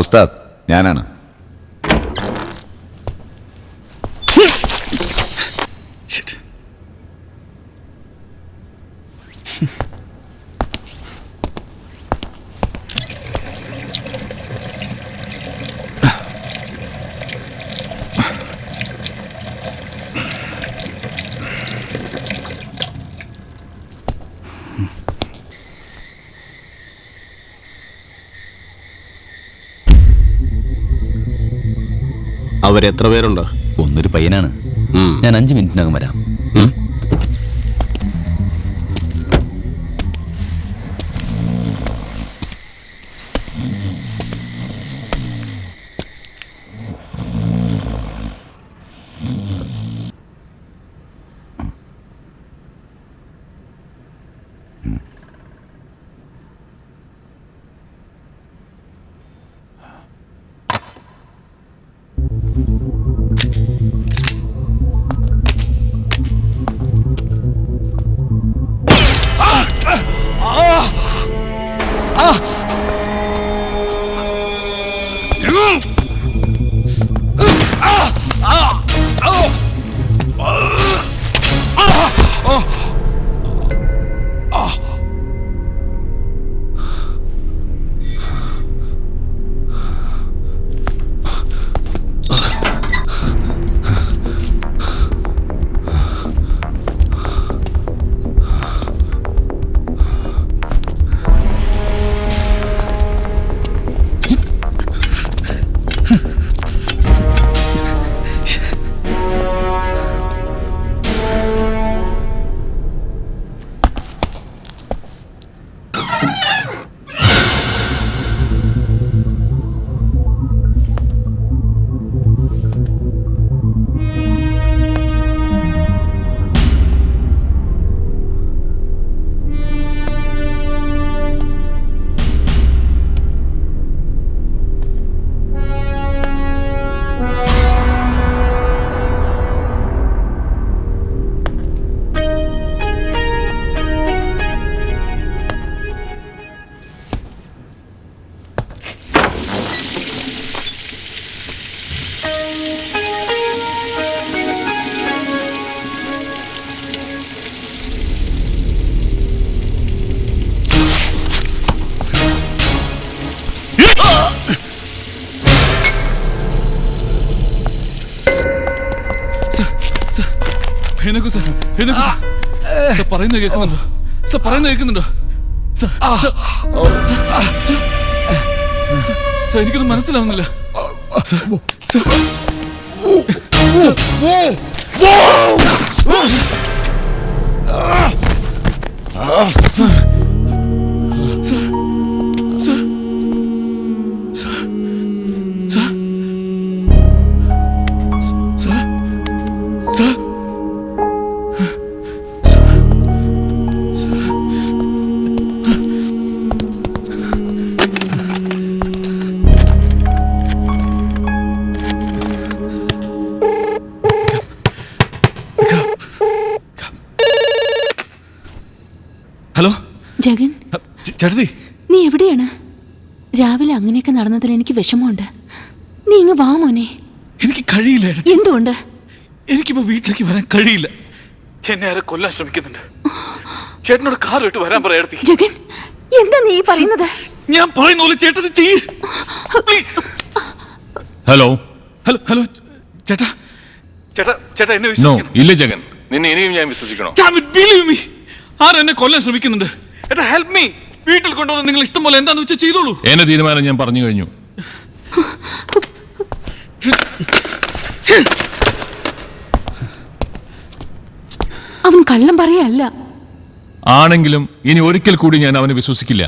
ഉസ്താദ്, ഞാനാണ്. അവരെത്ര പേരുണ്ട്? ഒന്നൊരു പയ്യനാണ്. ഞാൻ 5 മിനിറ്റിനകം വരാം. എഴുന്നേക്കൂ സാർ, എഴുന്നേക്കൂ സാർ. സാർ പറയുന്നത് കേൾക്കുന്നുണ്ടോ? സാർ പറയുന്നത് കേൾക്കുന്നുണ്ടോ? സാർ, സാർ എനിക്കൊന്നും മനസ്സിലാവുന്നില്ല. സാർ, സാർ, ഹലോ ജഗൻ, ചേട്ടത്തി, നീ എവിടെയാണ്? രാവിലെ അങ്ങനെയൊക്കെ നടന്നതിൽ എനിക്ക് വിഷമമുണ്ട്. നീ ഇങ്ങ് വാ മോനെ. എനിക്ക് കഴിയില്ല. എന്തുകൊണ്ട്? എനിക്കിപ്പോ വീട്ടിലേക്ക് വരാൻ കഴിയില്ല. എന്നെ ആരെ കൊല്ലാൻ ശ്രമിക്കുന്നുണ്ട്. ചേട്ടനോട് കാർ വിട്ട് വരാൻ പറയാത്തി. ജഗൻ, എന്താ നീ പറയുന്നത്? ഞാൻ പറയുന്ന പോലെ ചേട്ടത് ചെയ്യ്. ഹലോ ഹലോ ഹലോ ചേട്ടാ, ചേട്ടാ, ചേട്ടാ എന്നെ നോ, ഇല്ല ജഗൻ, നിന്നെ ഇനിയും ഞാൻ വിശ്വസിക്കണോ? ആരെന്നെ കൊല്ലാൻ ശ്രമിക്കുന്നുണ്ട്. ഏട്ടാ ഹെൽപ്പ് മീ. വീട്ടിൽ കൊണ്ടുവന്ന് നിങ്ങൾ ഇഷ്ടം പോലെ എന്താന്ന് വെച്ചാൽ ചെയ്തോളൂ. എന്റെ തീരുമാനം ഞാൻ പറഞ്ഞു കഴിഞ്ഞു. അവൻ കള്ളം പറയല്ല. ആണെങ്കിലും ഇനി ഒരിക്കൽ കൂടി ഞാൻ അവനെ വിശ്വസിക്കില്ല.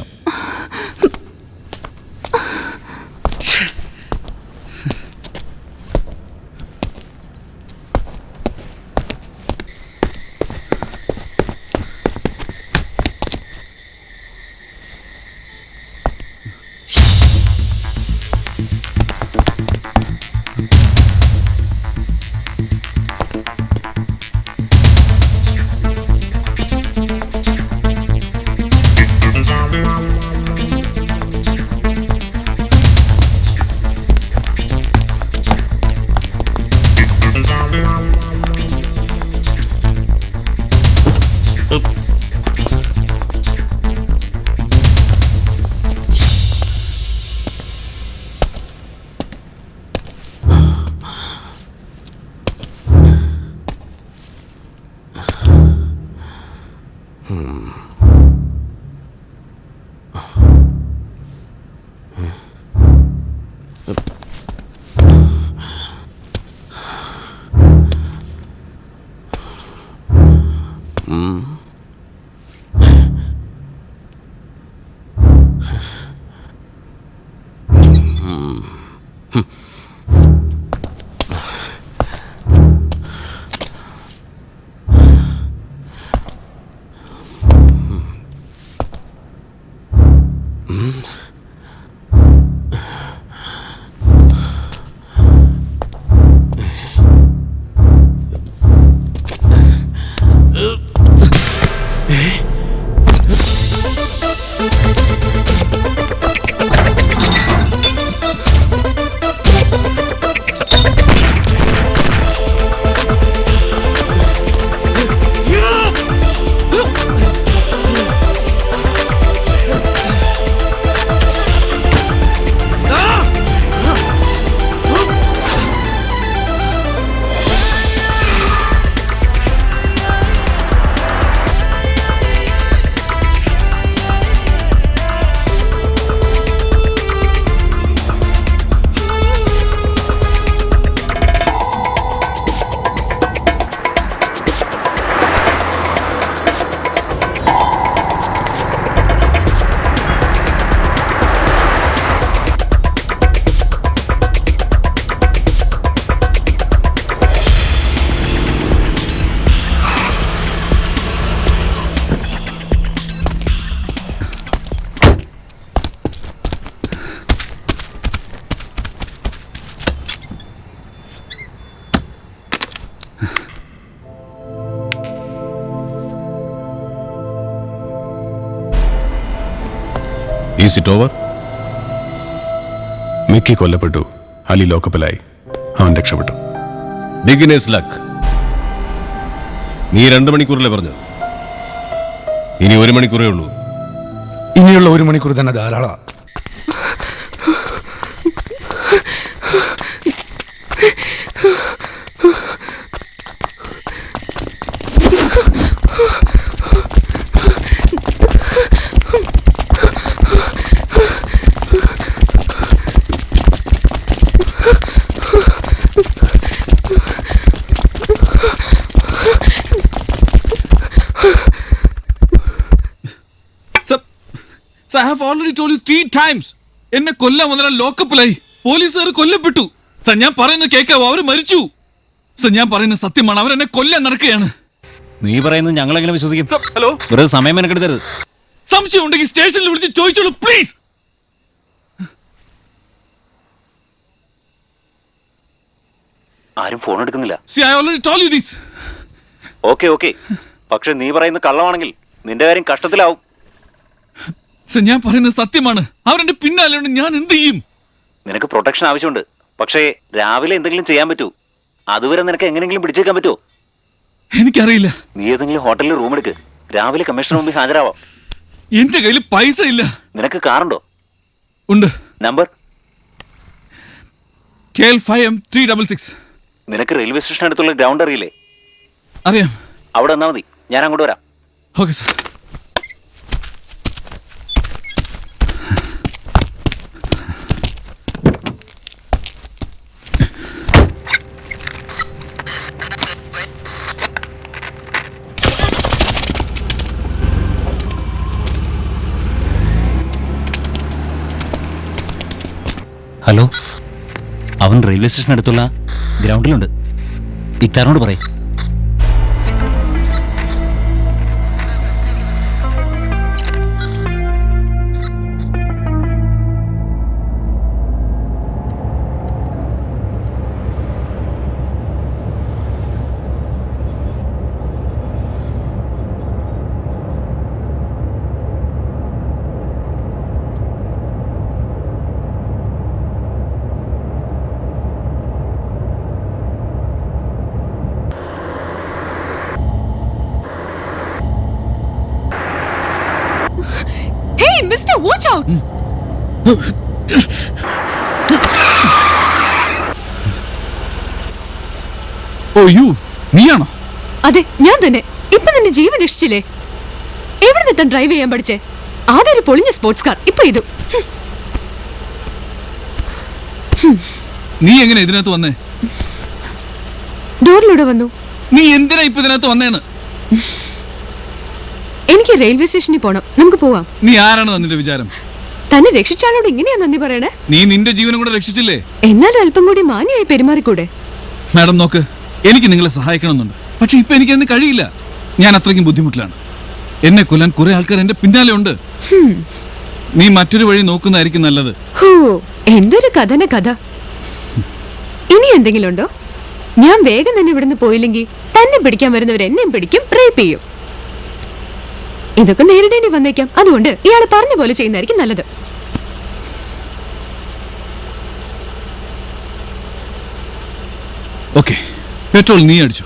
Is it over? മിക്കി കൊല്ലപ്പെട്ടു, അലി ലോക്കപ്പിലായി, അവൻ രക്ഷപ്പെട്ടു. Beginners luck. നീ 2 മണിക്കൂറിലെ പറഞ്ഞു, ഇനി 1 മണിക്കൂറേ ഉള്ളൂ. ഇനിയുള്ള 1 മണിക്കൂർ തന്നെ ധാരാളം. I have already told you 3 times. എന്നെ കൊല്ലാൻ വന്നാൽ ലോക്കപ്പിലായി. പോലീസുകാർ കൊല്ലപ്പെട്ടു. സർ ഞാൻ പറയുന്നത് കേൾക്കാവോ? അവർ മരിച്ചു. സർ ഞാൻ പറയുന്നത് സത്യമാണ്. അവരെന്നെ കൊല്ലാൻ നടക്കുകയാണ്. നീ പറയുന്നത് ഞങ്ങൾ എങ്ങനെ വിശ്വസിക്കും? ഹലോ, വെറുതെ സമയം മെനക്കെടുത്തരുത്. സംശയം ഉണ്ടെങ്കിൽ സ്റ്റേഷനിൽ വിളിച്ച് ചോദിച്ചോളൂ പ്ലീസ്. ആരും ഫോൺ എടുക്കുന്നില്ല. See, I already told you this. Okay, പക്ഷെ നീ പറയുന്നത് കള്ളമാണെങ്കിൽ നിന്റെ കാര്യം കഷ്ടത്തിലാവും. സർ ഞാൻ പറയുന്നത് സത്യമാണ്. അവരെന്റെ പിന്നാലെയുണ്ട്. ഞാൻ എന്ത് ചെയ്യും? നിനക്ക് പ്രൊട്ടക്ഷൻ ആവശ്യമുണ്ട്. പക്ഷേ രാവിലെ എന്തെങ്കിലും ചെയ്യാൻ പറ്റൂ. അതുവരെ നിനക്ക് എങ്ങനെയെങ്കിലും പിടിച്ചേക്കാൻ പറ്റുമോ? എനിക്കറിയില്ല. നീ ഏതെങ്കിലും ഹോട്ടലിൽ റൂം എടുക്ക്. രാവിലെ കമ്മീഷണർ മുമ്പിൽ ഹാജരാവാം. എന്റെ കയ്യിൽ പൈസ ഇല്ല. നിനക്ക് കാറുണ്ടോ? ഉണ്ട്. Number KL5M366. നിനക്ക് റെയിൽവേ സ്റ്റേഷൻ അടുത്തുള്ള ഗ്രൗണ്ട് അറിയില്ലേ? അറിയാം. അവിടെ വന്നാൽ മതി, ഞാൻ അങ്ങോട്ട് വരാം. Okay sir. ഹലോ, അവൻ റെയിൽവേ സ്റ്റേഷൻ അടുത്തുള്ള ഗ്രൗണ്ടിലുണ്ട്. ഇത്താറിനോട് പറയും. Hey, mister, watch out! ഓ യു, നീയാണോ? അതെ, ഞാൻ തന്നെ. ഇപ്പൊ നിന്റെ ജീവൻ രക്ഷിച്ചില്ലേ? എവിടെ നിന്നെത്താൻ ഡ്രൈവ് ചെയ്യാൻ പഠിച്ചേ? ആദ്യം ഒരു പൊളിഞ്ഞ സ്പോർട്സ് കാർ, ഇപ്പൊ ഇത്. നീ എങ്ങനെ ഇതിനകത്ത് വന്നേ? ഡോറിലൂടെ വന്നു. നീ എന്തിനാ ഇപ്പൊ ഇതിനകത്ത് വന്നേന്ന്? എനിക്ക് റെയിൽവേ സ്റ്റേഷനിൽ പോണം. നമുക്ക് പോവാം. നീ ആരാണ് നിന്റെ വിചാരം? തന്നെ രക്ഷിച്ചാളോട് ഇങ്ങനെയാ നന്ദി പറയണേ? നീ നിന്റെ ജീവനും കൂടെ രക്ഷിച്ചില്ലേ? എന്നാലും അല്പം കൂടി മാന്യമായി പെരുമാറിക്കൂടെ? മാഡം നോക്ക്, എനിക്ക് നിങ്ങളെ സഹായിക്കണമെന്നുണ്ട്. പക്ഷെ ഇപ്പൊ എനിക്ക് അതിന് കഴിയില്ല. ഞാൻ അത്രയ്ക്കും ബുദ്ധിമുട്ടിലാണ്. എന്നെ കൊല്ലാൻ കുറെ ആൾക്കാർ എന്റെ പിന്നാലെ ഉണ്ട്. നീ മറ്റൊരു വഴി നോക്കുന്നതായിരിക്കും നല്ലത്. ഹോ, എന്തൊരു കഥന കഥ. ഇനി എന്തെങ്കിലും ഉണ്ടോ? ഞാൻ വേഗം തന്നെ ഇവിടുന്ന് പോയില്ലെങ്കിൽ തന്നെ പിടിക്കാൻ വരുന്നവർ എന്നെയും പിടിക്കും, റേപ്പ് ചെയ്യും. ഇതൊക്കെ നേരിടേണ്ടി വന്നേക്കാം. അതുകൊണ്ട് ഇയാൾ പറഞ്ഞ പോലെ ചെയ്യുന്നതായിരിക്കും നല്ലത്. ഓക്കെ, പെട്രോൾ നീ അടിച്ചു.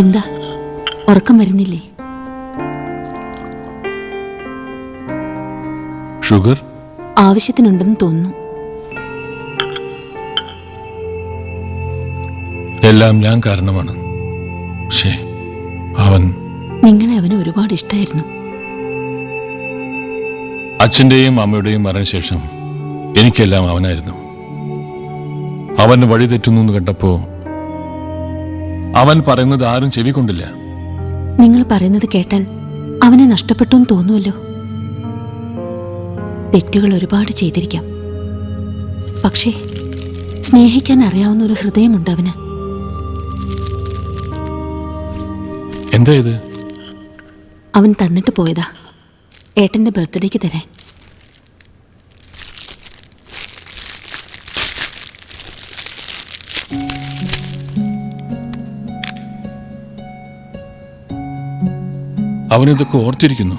എന്താ, ഉറക്കം വരുന്നില്ലേ? ഷുഗർ ആവശ്യത്തിനുണ്ടെന്ന് തോന്നുന്നു. എല്ലാം ഞാൻ കാരണമാണ്. പക്ഷേ നിങ്ങളെ അവന് ഒരുപാട് ഇഷ്ടമായിരുന്നു. അച്ഛൻ്റെയും അമ്മയുടെയും മരണശേഷം എനിക്കെല്ലാം അവനായിരുന്നു. അവന് വഴി തെറ്റുന്നു എന്ന് കണ്ടപ്പോ അവൻ പറയുന്നത് ആരും ചെവി കൊണ്ടില്ല. നിങ്ങൾ പറയുന്നത് കേട്ടാൽ അവനെ നഷ്ടപ്പെട്ടു എന്ന് തോന്നുമല്ലോ. തെറ്റുകൾ ഒരുപാട് ചെയ്തിരിക്കാം. പക്ഷേ സ്നേഹിക്കാൻ അറിയാവുന്ന ഒരു ഹൃദയമുണ്ട് അവന്. എന്താ ഇത്? അവൻ തന്നിട്ട് പോയതാ, ഏട്ടന്റെ ബർത്ത്ഡേക്ക് തരാൻ. അവനിതൊക്കെ ഓർത്തിരിക്കുന്നു.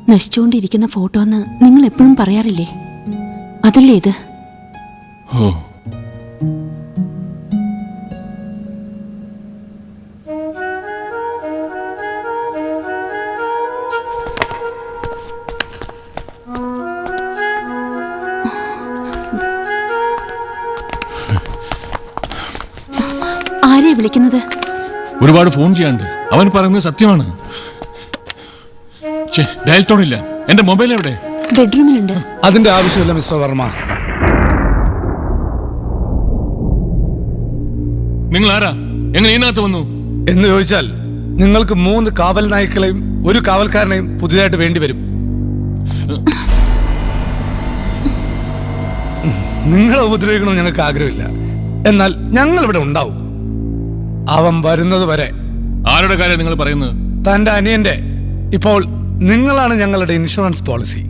നശിച്ചുകൊണ്ടിരിക്കുന്ന ഫോട്ടോ എന്ന് നിങ്ങൾ എപ്പോഴും പറയാറില്ലേ? അതല്ലേ ഇത്? ഓ, ആരെയാ വിളിക്കുന്നത്? ഒരുപാട് ഫോൺ ചെയ്യാണ്ട്. അവൻ പറയുന്നത് സത്യമാണ്. ഡയൽ ടോൺ ഇല്ല. എന്റെ മൊബൈൽ എവിടെ? ബെഡ്റൂമിലുണ്ട്. അതിന്റെ ആവശ്യമില്ല മിസ്റ്റർ വർമ്മ. നിങ്ങൾ ആരാ? എങ്ങനെ ഇതിനകത്ത് വന്നു? എന്ന് ചോദിച്ചാൽ നിങ്ങൾക്ക് 3 കാവൽ നായ്ക്കളെയും 1 കാവൽക്കാരനെയും പുതിയതായിട്ട് വേണ്ടിവരും. നിങ്ങളെ ഉപദ്രവിക്കണമെന്ന് ഞങ്ങൾക്ക് ആഗ്രഹമില്ല. എന്നാൽ ഞങ്ങൾ ഇവിടെ ഉണ്ടാവും. അവൻ വരുന്നത് വരെ. ആരുടെ കാര്യം നിങ്ങൾ പറയുന്നത്? തന്റെ അനിയന്റെ. ഇപ്പോൾ നിങ്ങളാണ് ഞങ്ങളുടെ ഇൻഷുറൻസ് പോളിസി.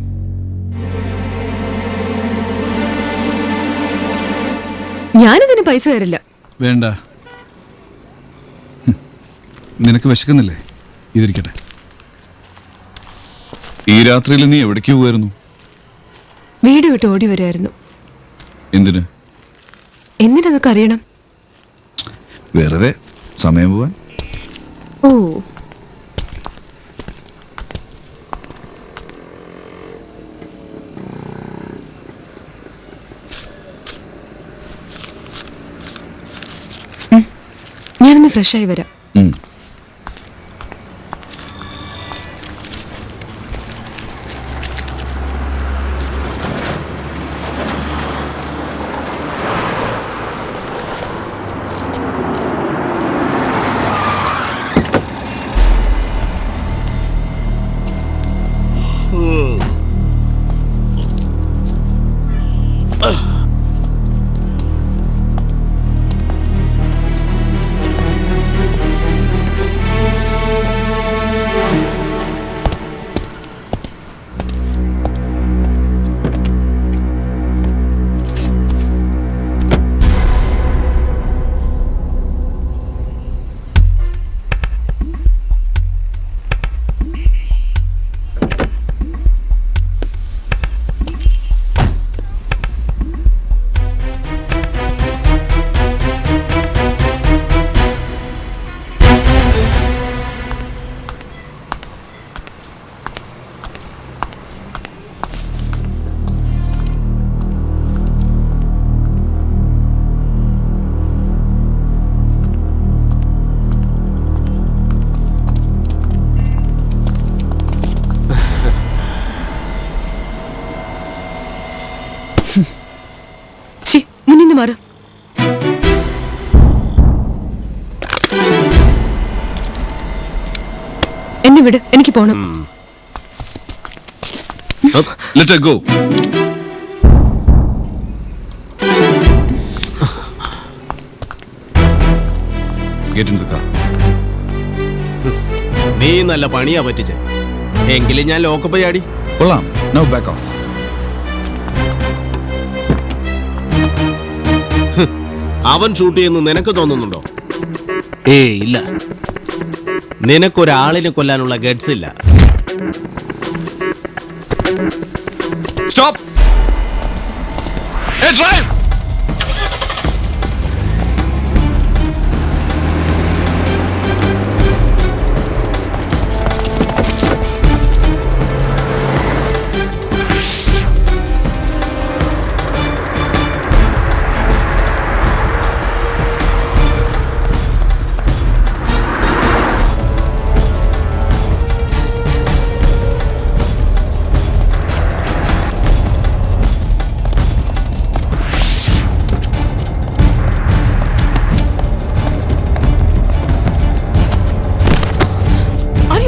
ഞാനിതിന് പൈസ തരില്ല. വേണ്ട. നിനക്ക് വിശക്കുന്നില്ലേ? ഇതിരിക്കട്ടെ. ഈ രാത്രിയിൽ നീ എവിടേക്ക് പോവായിരുന്നു? വീട് വിട്ട് ഓടി വരുമായിരുന്നു. എന്തിന്? എന്തിനതൊക്കെ അറിയണം? വെറുതെ സമയം പോവാൻ. ഓ, ഞാനൊന്ന് ഫ്രഷായി വരാം. മുന്നിന്ന് മാറ്. എന്നെ വിട്, എനിക്ക് പോണം. Let her go. Get in the car. നീ നല്ല പണിയാ പറ്റിച്ചേ. എങ്കിലും ഞാൻ ലോക്കപ്പ് ചാടി. കൊള്ളാം. Now back off. അവൻ ഷൂട്ട് ചെയ്യുന്നു നിനക്ക് തോന്നുന്നുണ്ടോ? ഇല്ല. നിനക്കൊരാളിനെ കൊല്ലാനുള്ള ഗഡ്സ് ഇല്ല. Stop. Hey, drive.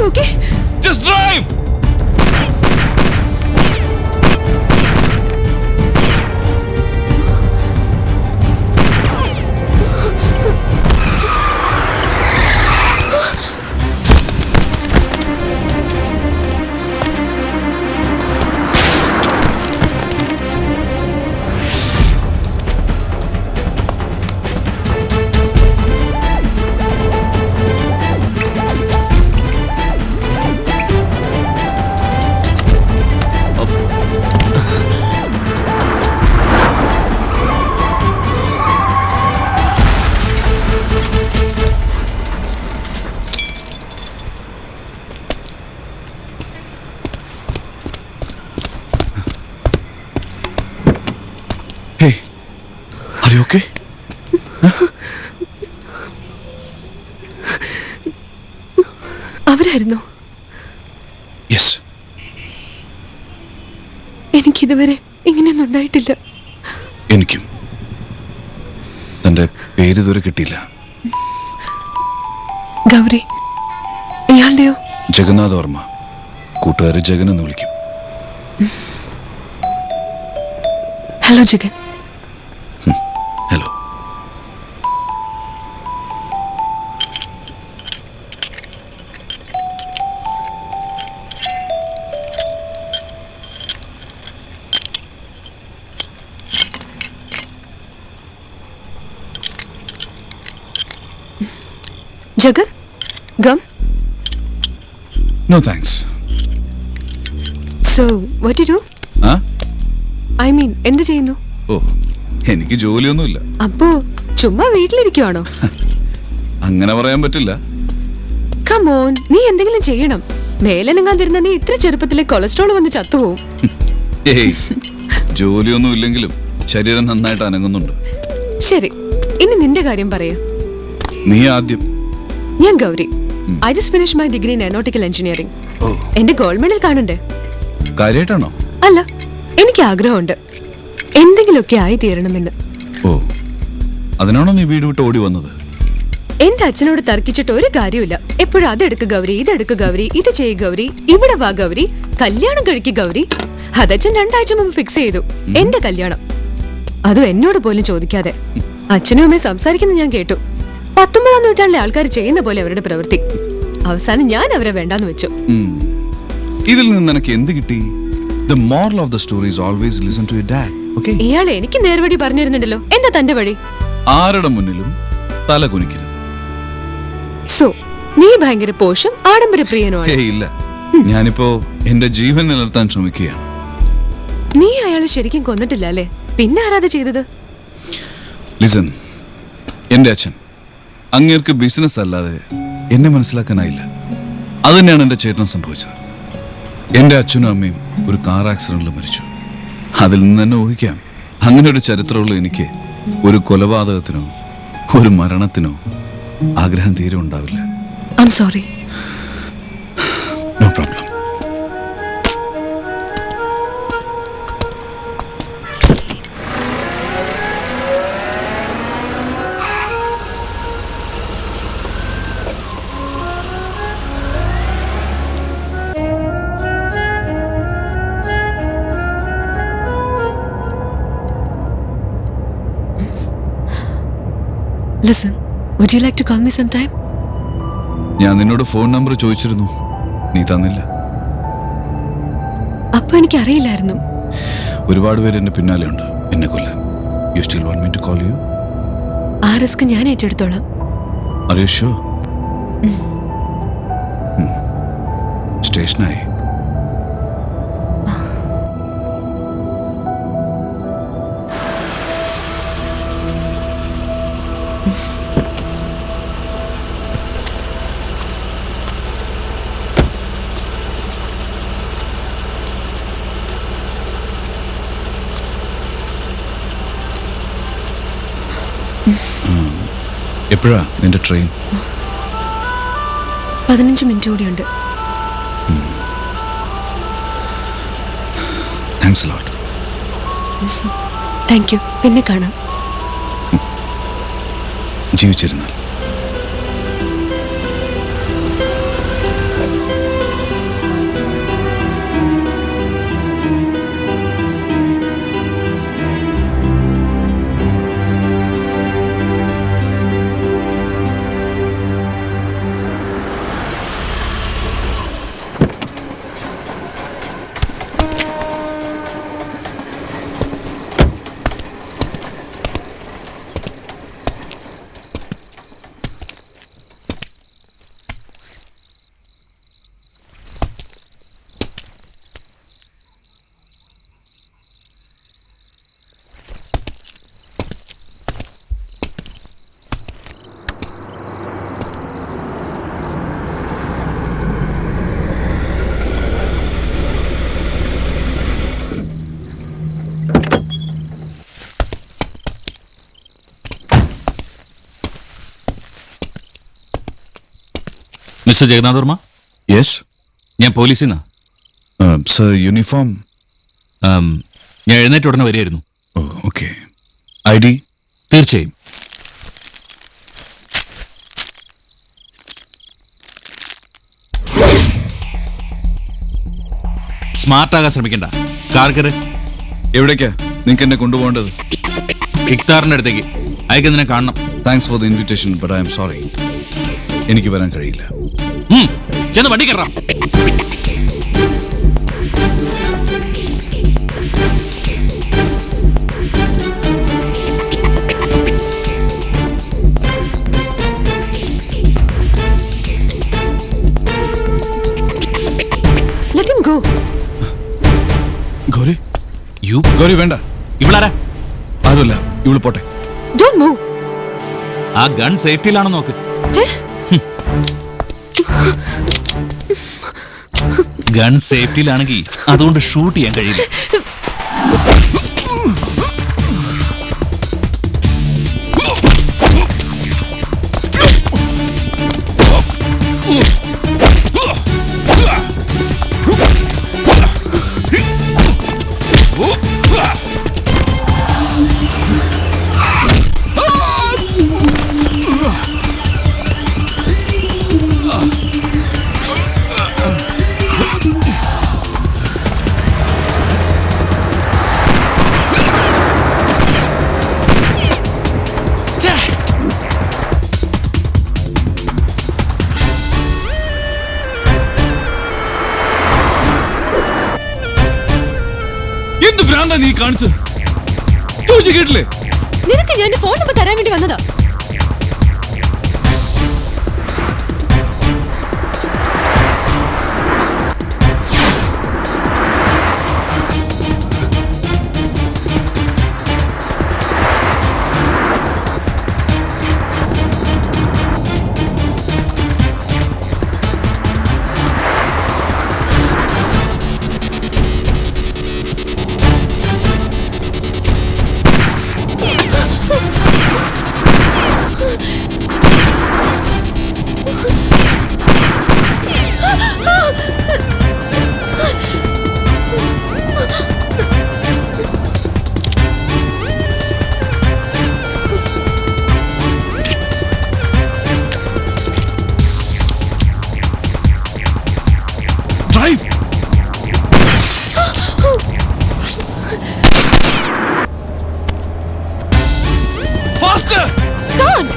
Okay? Just drive. Hey, are you okay? അവരായിരുന്നോ? Yes. എനിക്കിതുവരെ ഇങ്ങനെയൊന്നും ഉണ്ടായിട്ടില്ല. എനിക്കും. തന്റെ പേര് ഇതുവരെ കിട്ടിയില്ല. ഗൗരി ഇയാളുടെയോ? ജഗന്നാഥ് വർമ്മ, കൂട്ടുകാർ ജഗൻ എന്ന് വിളിക്കും. Hello Jagan. Hello. Jagan gum. No thanks. So what you do? Ah I mean എന്ത് ചെയ്യുന്നു? ഓ, എനിക്ക് ജോലിയൊന്നുമില്ല. അപ്പോ ചുമ്മാ വീട്ടിലിരിക്കുവാണോ? അങ്ങനെ പറയാൻ പറ്റില്ല. കമോൺ, നീ എന്തെങ്കിലും ചെയ്യണം. മേലനങ്ങാതിരുന്ന നീ ഇത്ര ചെറുപ്പത്തിലെ കൊളസ്ട്രോൾ വന്ന് ചത്തുപോകും. ഏയ്, ജോലിയൊന്നും ഇല്ലെങ്കിലും ശരീരം നന്നായിട്ട് അനങ്ങുന്നുണ്ട്. ശരി, ഇനി നിന്റെ കാര്യം പറയൂ. നീ ആദ്യം. ഞാൻ Gauri. I just finish my degree in aeronautical engineering. എന്റെ ഗോൾഡ് മെഡൽ കാണണ്ടേ? കാര്യമായിട്ടാണോ? അല്ല, എനിക്ക് ആഗ്രഹമുണ്ട് എന്തെങ്കിലുമൊക്കെ ആയി തീരണമെന്ന്. ഓ, അതിനാണോ നീ വീട് വിട്ട് ഓടി വന്നത്? എന്റെ അച്ഛനോട് തർക്കിച്ചിട്ട് ഒരു കാര്യമില്ല. എപ്പോഴും അതെടുക്ക് ഗൗരി, ഇതെടുക്ക് ഗൗരി, ഇത് ചെയ്യ് ഗൗരി, ഇവിടെ വാ ഗൗരി, കല്യാണം കഴിക്ക് ഗൗരി. അതച്ഛൻ 2 ആഴ്ച മുമ്പ് ഫിക്സ് ചെയ്തു എന്റെ കല്യാണം. അതും എന്നോട് പോലും ചോദിക്കാതെ. അച്ഛനും അമ്മയും സംസാരിക്കുന്നത് ഞാൻ കേട്ടു. 19ാം നൂറ്റാണ്ടിലെ ആൾക്കാർ ചെയ്യുന്ന പോലെ അവരുടെ പ്രവൃത്തി. അവസാനം ഞാൻ അവരെ വേണ്ടാന്ന് വെച്ചു. ഇതിൽ നിന്ന് നിനക്ക് എന്ത് കിട്ടി? The moral of the story is always listen to your dad. Okay? ഇയാൾ എനിക്ക് നേർവഴി പറഞ്ഞിരുന്നുണ്ടല്ലോ. എന്താ തന്റെ വഴി? ആരുടെ മുന്നിലും തല കുനിക്കരുത്. സോ നീ ഭയങ്കര പോഷും ആഡംബര പ്രിയനുമാണ്. ഏയ് ഇല്ല, ഞാനിപ്പോ എന്റെ ജീവൻ നിലനിർത്താൻ ശ്രമിക്കുകയാണ്. നീ അയാളെ ശരിക്കും കൊന്നിട്ടില്ല അല്ലേ? പിന്നെ ആരാധ ചെയ്തത്? ലിസൺ, എന്റെ അച്ഛൻ അങ്ങേർക്ക് ബിസിനസ് അല്ലാതെ എന്നെ മനസ്സിലാക്കാനായില്ല. അത് തന്നെയാണ് എന്റെ ചേട്ടന് സംഭവിച്ചത്. എന്റെ അച്ഛനും അമ്മയും ഒരു കാർ ആക്സിഡന്റിൽ മരിച്ചു. അതിൽ നിന്ന് തന്നെ ഊഹിക്കാം, അങ്ങനെ ഒരു ചരിത്രമുള്ള എനിക്ക് ഒരു കൊലപാതകത്തിനോ ഒരു മരണത്തിനോ ആഗ്രഹം തീരെ ഉണ്ടാവില്ല. I'm sorry. No problem. Listen, would you like to call me sometime? ഞാൻ നിന്നോട് ഫോൺ നമ്പർ ചോദിച്ചിരുന്നു, നീ തന്നില്ല. അപ്പൊ എനിക്ക് അറിയില്ലായിരുന്നു. ഒരുപാട് പേര് എന്റെ പിന്നാലെ ഉണ്ട് എന്നെ കൊല്ലാൻ. You still want me to call you? ആ റിസ്ക് ഞാൻ ഏറ്റെടുത്തോളാം. Are you sure? സ്റ്റേഷനായി. എപ്പോഴാ നിന്റെ ട്രെയിൻ? 15 മിനിറ്റ് കൂടിയുണ്ട്. Thanks a lot. Thank you. പിന്നെ കാണാം. ജീവിച്ചിരുന്നാൽ. മിസ്റ്റർ ജഗന്നാഥ് വർമ്മ? യെസ്. ഞാൻ പോലീസിൽ നിന്നാ. Sir, uniform? ഞാൻ എഴുന്നേറ്റ് ഉടനെ വരികയായിരുന്നു. ഓക്കെ. ID? തീർച്ചയായും. സ്മാർട്ട് ആകാൻ ശ്രമിക്കണ്ട. കാർ കയറ്. എവിടേക്കാ നിങ്ങൾക്ക് എന്നെ കൊണ്ടുപോകേണ്ടത്? ഇക്താറിന്റെ അടുത്തേക്ക്. അയക്ക് നിന്നെ കാണണം. Thanks for the invitation but I am sorry, എനിക്ക് വരാൻ കഴിയില്ല. ചെന്ന് വണ്ടി കയറാം. Let him go. Gauri, you Gauri വേണ്ട. ഇവളാരാ? അതുമല്ല, ഇവള് പോട്ടെ. Don't move. ആ ഗൺ സേഫ്റ്റിയിലാണോ നോക്ക്. ഗൺ സേഫ്റ്റിയിലാണെങ്കിൽ അതുകൊണ്ട് ഷൂട്ട് ചെയ്യാൻ കഴിയില്ല. എന്ത് ഭ്രാന്താ നീ കാണിച്ചത്? ചോദിച്ചു കേട്ടില്ലേ? നിനക്ക് ഞാൻ ഫോൺ നമ്പർ തരാൻ വേണ്ടി വന്നതാ. Drive! Faster! Can't.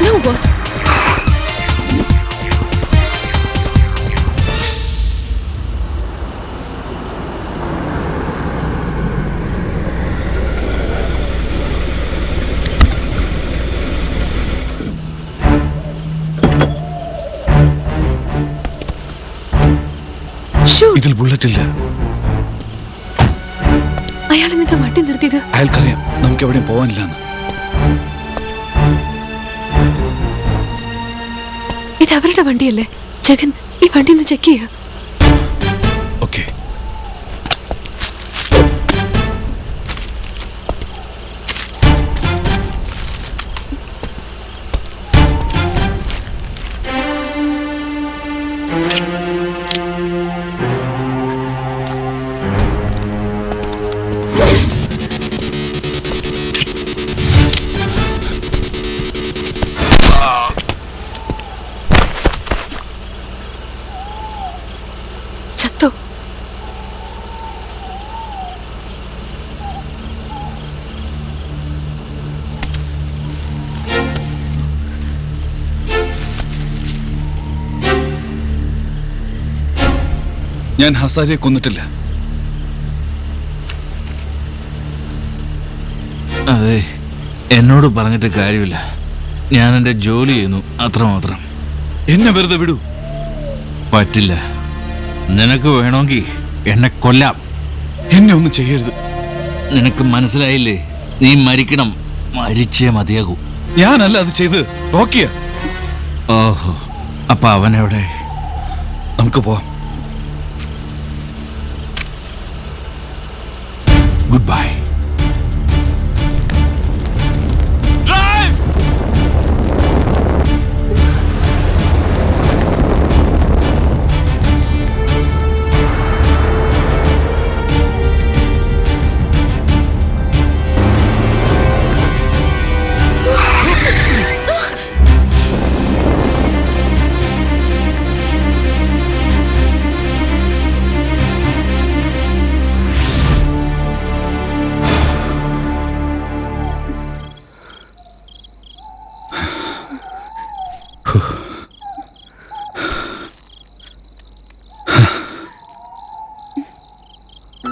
Now what? ഇതിൽ ബുള്ളറ്റ് ഇല്ല. അയാൾ എന്നിട്ട് വണ്ടി നിർത്തിയത്? അയാൾക്കറിയാം നമുക്ക് എവിടെയും പോവാനില്ലെന്ന്. ഇത് അവരുടെ വണ്ടിയല്ലേ ജഗൻ? ഈ വണ്ടി ഒന്ന് ചെക്ക് ചെയ്യുക. ഓക്കെ. ചത്തോ? ഞാൻ ഹസാരിയെ കൊന്നിട്ടില്ല. അതെ, എന്നോട് പറഞ്ഞിട്ട് കാര്യമില്ല. ഞാൻ എൻ്റെ ജോലി ചെയ്യുന്നു, അത്രമാത്രം. എന്നെ വെറുതെ വിടൂ. പറ്റില്ല. നിനക്ക് വേണമെങ്കിൽ എന്നെ കൊല്ലാം. എന്നെ ഒന്നും ചെയ്യരുത്. നിനക്ക് മനസ്സിലായില്ലേ? നീ മരിക്കണം, മരിച്ചേ മതിയാകൂ. ഞാനല്ല അത് ചെയ്ത്, റോക്കിയ. ഓഹോ, അപ്പൊ അവനെവിടെ? നമുക്ക് പോവാം. Good bye. Hello,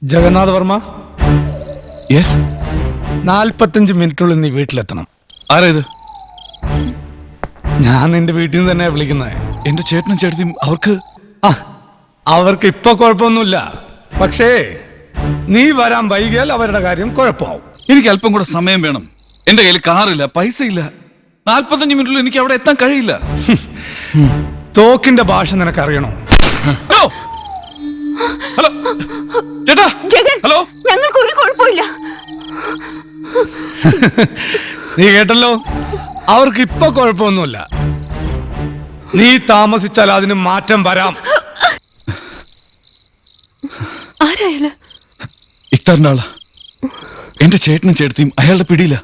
Jagannath Varma. Yes. 45 മിനിറ്റിനുള്ളിൽ നീ വീട്ടിലെത്തണം. ആരാ ഇത്? ഞാൻ നിന്റെ വീട്ടിൽ നിന്ന് തന്നെ വിളിക്കുന്നത്. എന്റെ ചേട്ടനും ചേട്ടത്തിയും അവർക്ക് ഇപ്പൊ കുഴപ്പമൊന്നുമില്ല. പക്ഷേ നീ വരാൻ വൈകിയാൽ അവരുടെ കാര്യം കുഴപ്പമാവും. എനിക്ക് അല്പം കൂടെ സമയം വേണം. എന്റെ കയ്യിൽ കാറില്ല, പൈസ ഇല്ല. 45 മിനിറ്റിൽ എനിക്ക് അവിടെ എത്താൻ കഴിയില്ല. തോക്കിന്റെ ഭാഷ നിനക്കറിയണോ? ഹലോ ചേട്ടാ. ഹലോ, ഞങ്ങൾക്ക് ഒരു കുഴപ്പമില്ല. നീ കേട്ടല്ലോ, അവർക്ക് ഇപ്പൊ കുഴപ്പമൊന്നുമില്ല. നീ താമസിച്ചാൽ അതിന് മാറ്റം വരാം. ആരായാലും ഇക്താറിന്റെ ആളാ. എന്റെ ചേട്ടനും ചേട്ടത്തിയും അയാളുടെ പിടിയില്ല.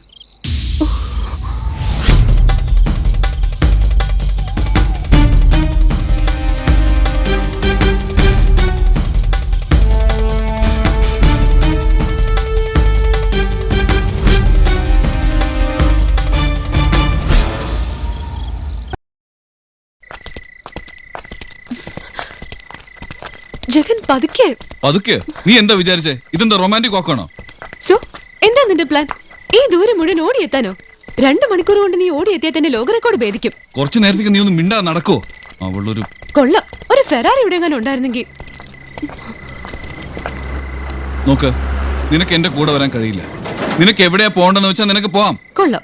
ജഗൻ പതുക്കെ. പതുക്കെ? നീ എന്താ വിചാരിച്ചേ? ഇതെന്താ റൊമാൻറ്റിക് വാക്കാണോ? സോ എന്താ നിന്റെ പ്ലാൻ? ഈ ദൂരം മുഴുവൻ ഓടിയെത്താനോ? 2 മണിക്കൂർ കൊണ്ട് നീ ഓടിയെത്തിയാൽ തന്നെ ലോക റെക്കോർഡ് ഭേദിക്കും. കുറച്ചു നേരത്തേക്ക് നീ ഒന്ന് മിണ്ടാ നടക്കോ? അവളൊരു കൊള്ളാം. ഒരു ഫെറാറി ഇവിടെ എങ്ങാനും ഉണ്ടായിരുന്നെങ്കിൽ. നോക്ക്, നിനക്ക് എന്റെ കൂടെ വരാൻ കഴിയില്ല. നിനക്ക് എവിടെയാ പോകണ്ടെന്ന് വെച്ചാൽ നിനക്ക് പോവാം. കൊള്ളാം,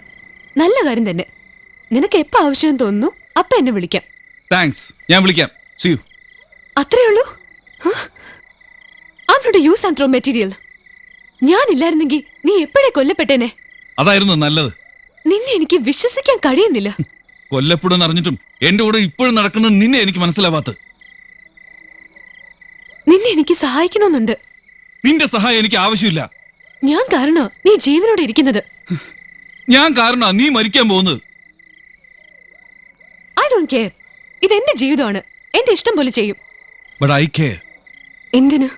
നല്ല കാര്യം തന്നെ. നിനക്ക് എപ്പോ ആവശ്യം തോന്നുന്നു അപ്പൊ എന്നെ വിളിക്കാം. താങ്ക്സ്, ഞാൻ വിളിക്കാം. See you. അത്രേ ഉള്ളൂ? I'm not a use and throw material. ഞാനില്ലായിരുന്നെങ്കിൽ നീ എപ്പോഴേ കൊല്ലപ്പെട്ടേനെ. അതായിരുന്നു നല്ലത്. നിന്നെ എനിക്ക് വിശ്വസിക്കാൻ കഴിയുന്നില്ല. കൊല്ലപ്പെടുമെന്ന് അറിഞ്ഞിട്ടും എന്റെ കൂടെ ഇപ്പോഴും നടക്കുന്നത് നിന്നെ എനിക്ക് മനസ്സിലാവാത്ത. നിന്നെ എനിക്ക് സഹായിക്കണമെന്നുണ്ട്. നിന്റെ സഹായം എനിക്ക് ആവശ്യമില്ല. ഞാൻ കാരണോ നീ ജീവനോടെ ഇരിക്കുന്നത്. ഞാൻ കാരണോ നീ മരിക്കാൻ പോകുന്നത്. I don't care. ഇതെന്റെ ജീവിതമാണ്. എന്റെ ഇഷ്ടം പോലെ ചെയ്യും. But I care. എന്തിന്?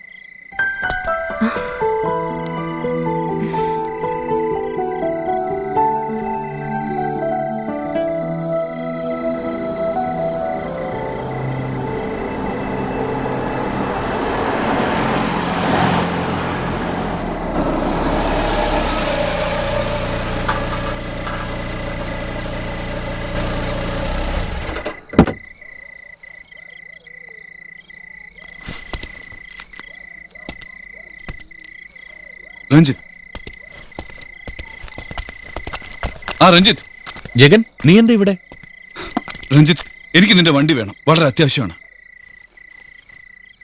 രഞ്ജിത്ത്. രഞ്ജിത്ത്. ജഗൻ, നീ എന്താ ഇവിടെ? രഞ്ജിത്ത്, എനിക്ക് നിന്റെ വണ്ടി വേണം. വളരെ അത്യാവശ്യമാണ്.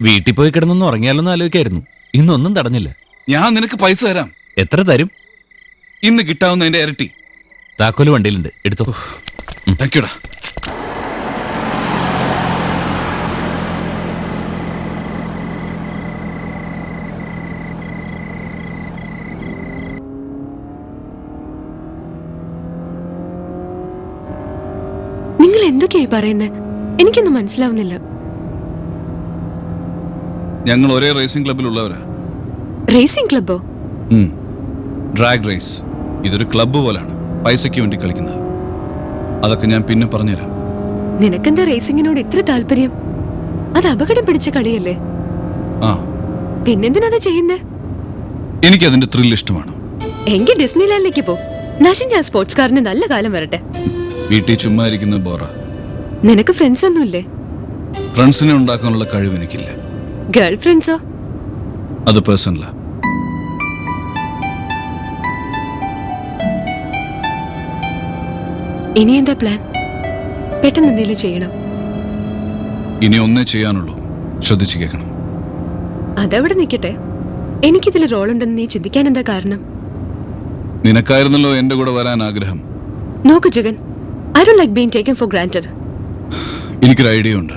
വീട്ടിൽ പോയി കിടന്നൊന്നും ഉറങ്ങിയാലൊന്നും ആലോചിക്കായിരുന്നു. ഇന്നൊന്നും തടഞ്ഞില്ല. ഞാൻ നിനക്ക് പൈസ തരാം. എത്ര തരും? ഇന്ന് കിട്ടാവുന്ന എന്റെ ഇരട്ടി. താക്കോല് വണ്ടിയിലുണ്ട്, എടുത്തോ. താങ്ക് യുടാ. നിങ്ങൾ എന്തൊക്കെയായി പറയുന്നത്? എനിക്കൊന്നും മനസ്സിലാവുന്നില്ല. ഞങ്ങൾ ഒരേ റേസിംഗ് ക്ലബിലുള്ളവരാ. റേസിംഗ് ക്ലബ്ബോ? Drag race. ഇതൊരു ക്ലബ്ബ് പോലാണ്, പൈസയ്ക്ക് വേണ്ടി കളിക്കുന്നത്. അതൊക്കെ ഞാൻ പിന്നെ പറഞ്ഞുതരാം. നിനക്കെന്താ റേസിംഗിനോട് ഇത്ര താല്പര്യം? അത് അപകടം പിടിച്ച കളിയല്ലേ? പിന്നെന്തിനത് ചെയ്യുന്നേ? എനിക്കതിന്റെ ത്രില്ല് ഇഷ്ടമാണ്. എങ്കിൽ ഡിസ്നിലാൻഡിലേക്ക് പോ. നശിഞ്ഞ സ്പോർട്സ് കാറിന് നല്ല കാലം വരട്ടെ. വീട്ടിൽ ചുമ്മാ ഇരിക്കുന്ന ബോറ. നിനക്ക് ഫ്രണ്ട്സ് ഒന്നുമില്ലേ? ഫ്രണ്ട്സിനെ ഉണ്ടാക്കാനുള്ള കഴിവ് എനിക്കില്ല. ഗേൾ ഫ്രണ്ട്സോ? അത് പേഴ്സണലാ. ഇനി എന്താ പ്ലാൻ? പെട്ടെന്ന് എന്തെങ്കിലും ചെയ്യണം. ഇനി ഒന്നേ ചെയ്യാനുള്ളൂ. ശ്രദ്ധിച്ചു കേൾക്കണം. അതവിടെ നിൽക്കട്ടെ. എനിക്കിതിൽ റോളുണ്ടെന്ന് നീ ചിന്തിക്കാൻ എന്താ കാരണം? നിനക്കായിരുന്നല്ലോ എന്റെ കൂടെ വരാൻ ആഗ്രഹം. നോക്കു Jagan, I don't like being taken for granted. എനിക്കൊരു ഐഡിയ ഉണ്ട്.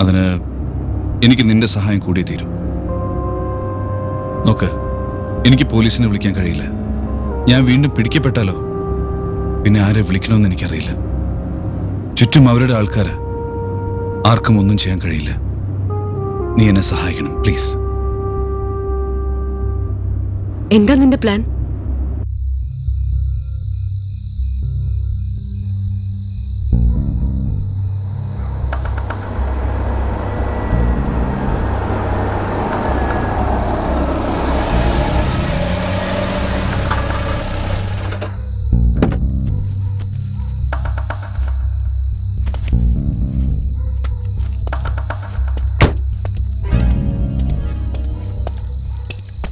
അതിന് എനിക്ക് നിന്റെ സഹായം കൂടിയേ തീരൂ. നോക്ക്, എനിക്ക് പോലീസിനെ വിളിക്കാൻ കഴിയില്ല. ഞാൻ വീണ്ടും പിടിക്കപ്പെട്ടാലോ പിന്നെ ആരെ വിളിക്കണമെന്ന് എനിക്കറിയില്ല. ചുറ്റും അവരുടെ ആൾക്കാരാ. ആർക്കും ഒന്നും ചെയ്യാൻ കഴിയില്ല. നീ എന്നെ സഹായിക്കണം പ്ലീസ്. എന്താ നിന്റെ പ്ലാൻ?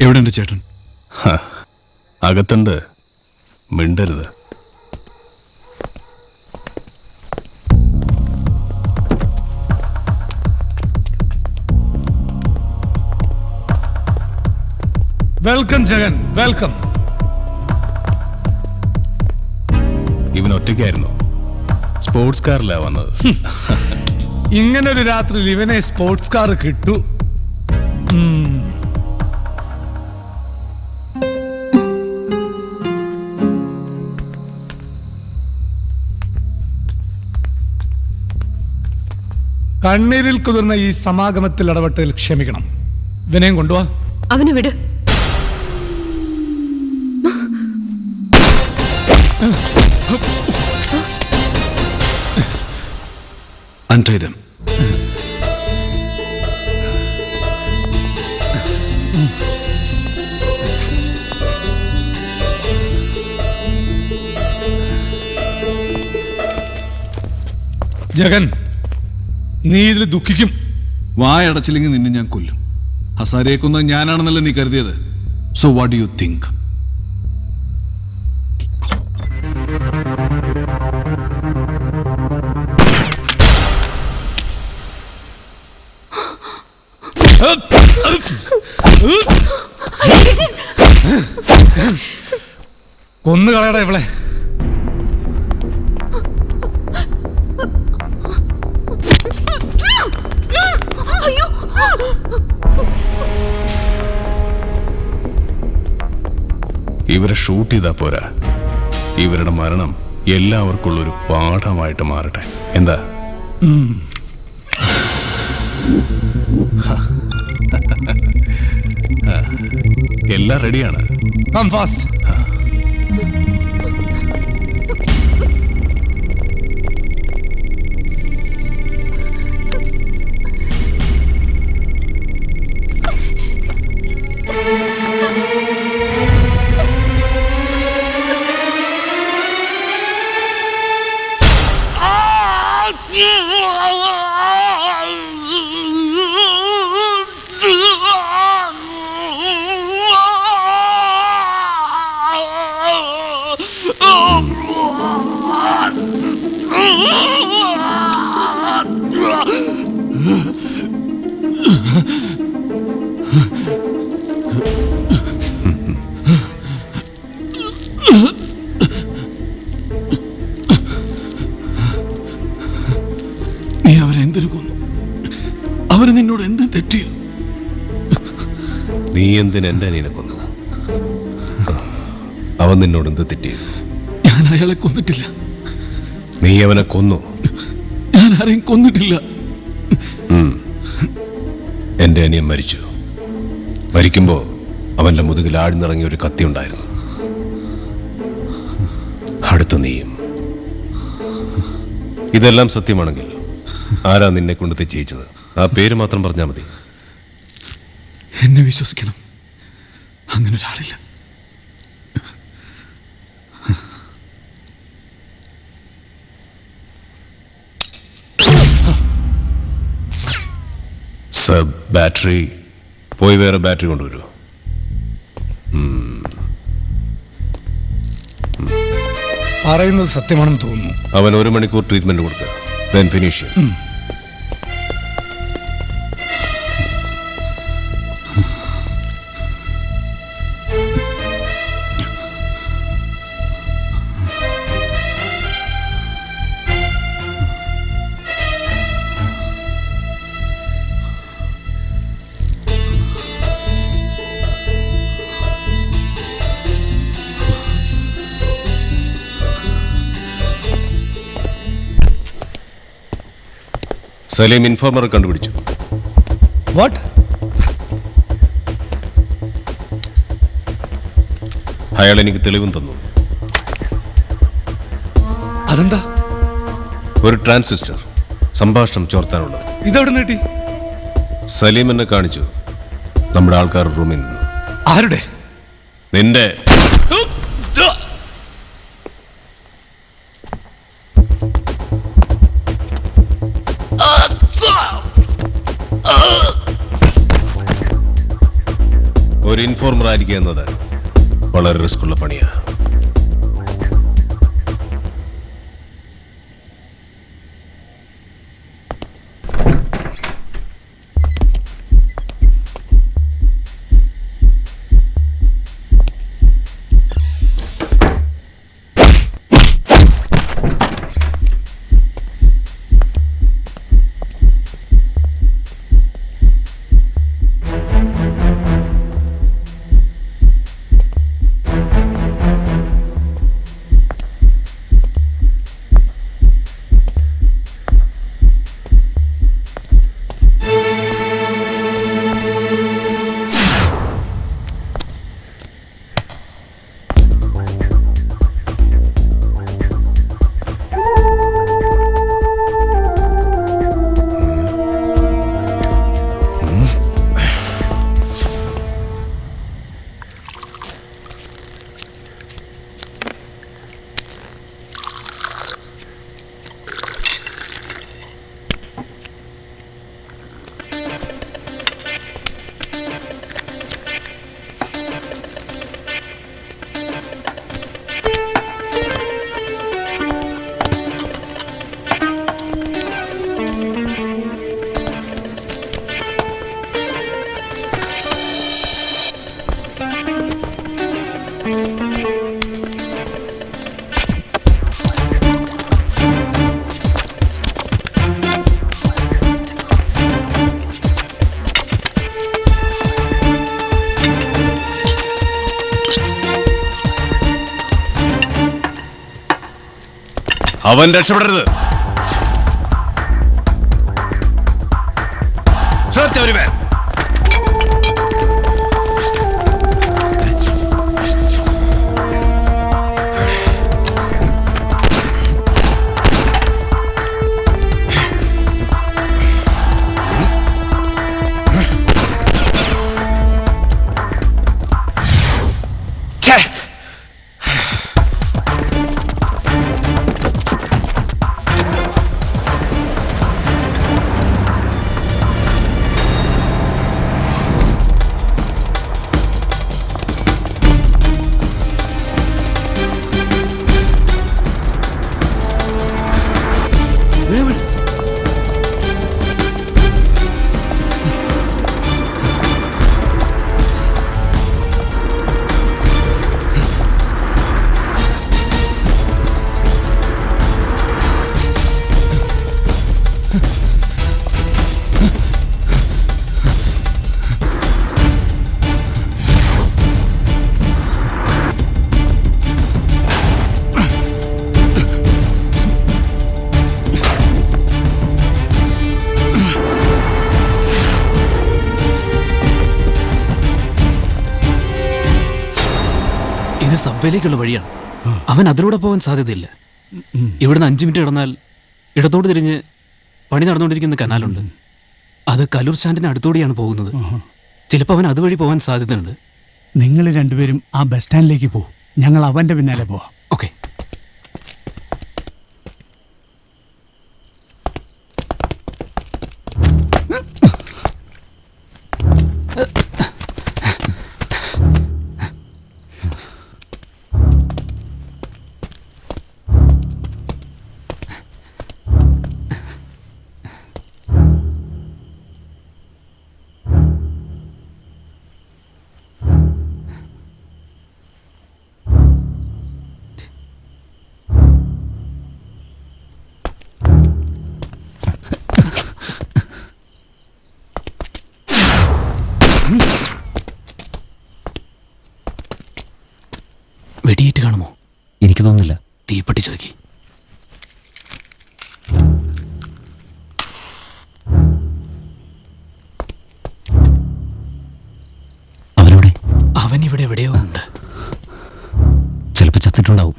എവിടെയുണ്ട് ചേട്ടൻ? അകത്തുണ്ട്, മിണ്ടരുത്. Welcome Jagan, welcome. ഇവൻ ഒറ്റയ്ക്കായിരുന്നു, സ്പോർട്സ് കാറിലാ വന്നത്. ഇങ്ങനൊരു രാത്രിയിൽ ഇവനെ സ്പോർട്സ് കാർ കിട്ടു. കണ്ണീരിൽ കുതിർന്ന ഈ സമാഗമത്തിൽ ഇടപെട്ടതിൽ ക്ഷമിക്കണം. വിനയം കൊണ്ടുപോവാ. അവനെ വിട്. Untie them. ജഗൻ, നീ ഇതിൽ ദുഃഖിക്കും. വായടച്ചില്ലെങ്കിൽ നിന്നെ ഞാൻ കൊല്ലും. ഹസാരിയെ കൊന്നത് ഞാനാണെന്നല്ലേ നീ കരുതിയത്? So what do you think? കൊന്നു കളയടാ ഇവളെ. ഇവരെ ഷൂട്ട് ചെയ്താ പോരാ, ഇവരുടെ മരണം എല്ലാവർക്കുള്ള ഒരു പാഠമായിട്ട് മാറട്ടെ. എന്താ? എല്ലാം റെഡിയാണ്. Come fast. നീ അവരെന്തിനു കൊന്നു? അവര് നിന്നോട് എന്ത് തെറ്റി? നീ എന്തിന് എന്റെ അനിയനെ കൊന്നു? അവൻ നിന്നോട് എന്ത് തെറ്റി? ഞാൻ അയാളെ കൊന്നിട്ടില്ല. നീ അവനെ കൊന്നു. ഞാൻ ആരെയും കൊന്നിട്ടില്ല. എന്റെ അനിയൻ മരിച്ചു. മരിക്കുമ്പോ അവന്റെ മുതുകിൽ ആഴ്ന്നിറങ്ങിയ ഒരു കത്തി ഉണ്ടായിരുന്നു. അടുത്ത നീയും. ഇതെല്ലാം സത്യമാണെങ്കിൽ ആരാ നിന്നെ കൊണ്ട് തെറ്റിച്ചത്? ആ പേര് മാത്രം പറഞ്ഞാൽ മതി. എന്നെ വിശ്വസിക്കണം, അങ്ങനെ ഒരാളില്ല. സർ, ബാറ്ററി പോയി വേറെ ബാറ്ററി കൊണ്ടുവരൂ. പറയുന്നത് സത്യമാണെന്ന് തോന്നുന്നു. അവൻ 1 മണിക്കൂർ ട്രീറ്റ്മെന്റ് കൊടുക്കുക. then finish it. സലീം ഇൻഫോർമറെ കണ്ടുപിടിച്ചു. വാട്ട്? അയാൾ എനിക്ക് തെളിവും തന്നു. അതെന്താ? ഒരു ട്രാൻസിസ്റ്റർ സംഭാഷണം ചോർത്താനുള്ളത്. ഇതെവിടെ നീട്ടി? സലീം എന്നെ കാണിച്ചു. നമ്മുടെ ആൾക്കാർ റൂമിൽ നിന്ന്. ആരുടെ? നിന്റെ. ഒരു ഇൻഫോർമർ ആയിരിക്കുക എന്നത് വളരെ റിസ്ക് ഉള്ള പണിയാണ്. അവൻ രക്ഷപ്പെടരുത്. സത്യവരുവേ ഇത് സബ്വേയിലേക്കുള്ള വഴിയാണ്. അവൻ അതിലൂടെ പോകാൻ സാധ്യതയില്ല. ഇവിടുന്ന് 5 മിനിറ്റ് കിടന്നാൽ ഇടത്തോട്ട് തിരിഞ്ഞ് പണി നടന്നുകൊണ്ടിരിക്കുന്ന കനാലുണ്ട്. അത് കലൂർ സ്റ്റാൻഡിന് അടുത്തോടെയാണ് പോകുന്നത്. ചിലപ്പോൾ അവൻ അതുവഴി പോകാൻ സാധ്യതയുണ്ട്. നിങ്ങൾ രണ്ടുപേരും ആ ബസ് സ്റ്റാൻഡിലേക്ക് പോകും, ഞങ്ങൾ അവന്റെ പിന്നാലെ പോവാം. ഓക്കെ. വെടിയേറ്റ് കാണുമോ? എനിക്ക് തോന്നുന്നില്ല. തീപ്പെട്ടി ചോദിക്കി. അവനവിടെ? അവൻ ഇവിടെ എവിടെയോ ഉണ്ട്. വന്നിട്ടുണ്ടാവും.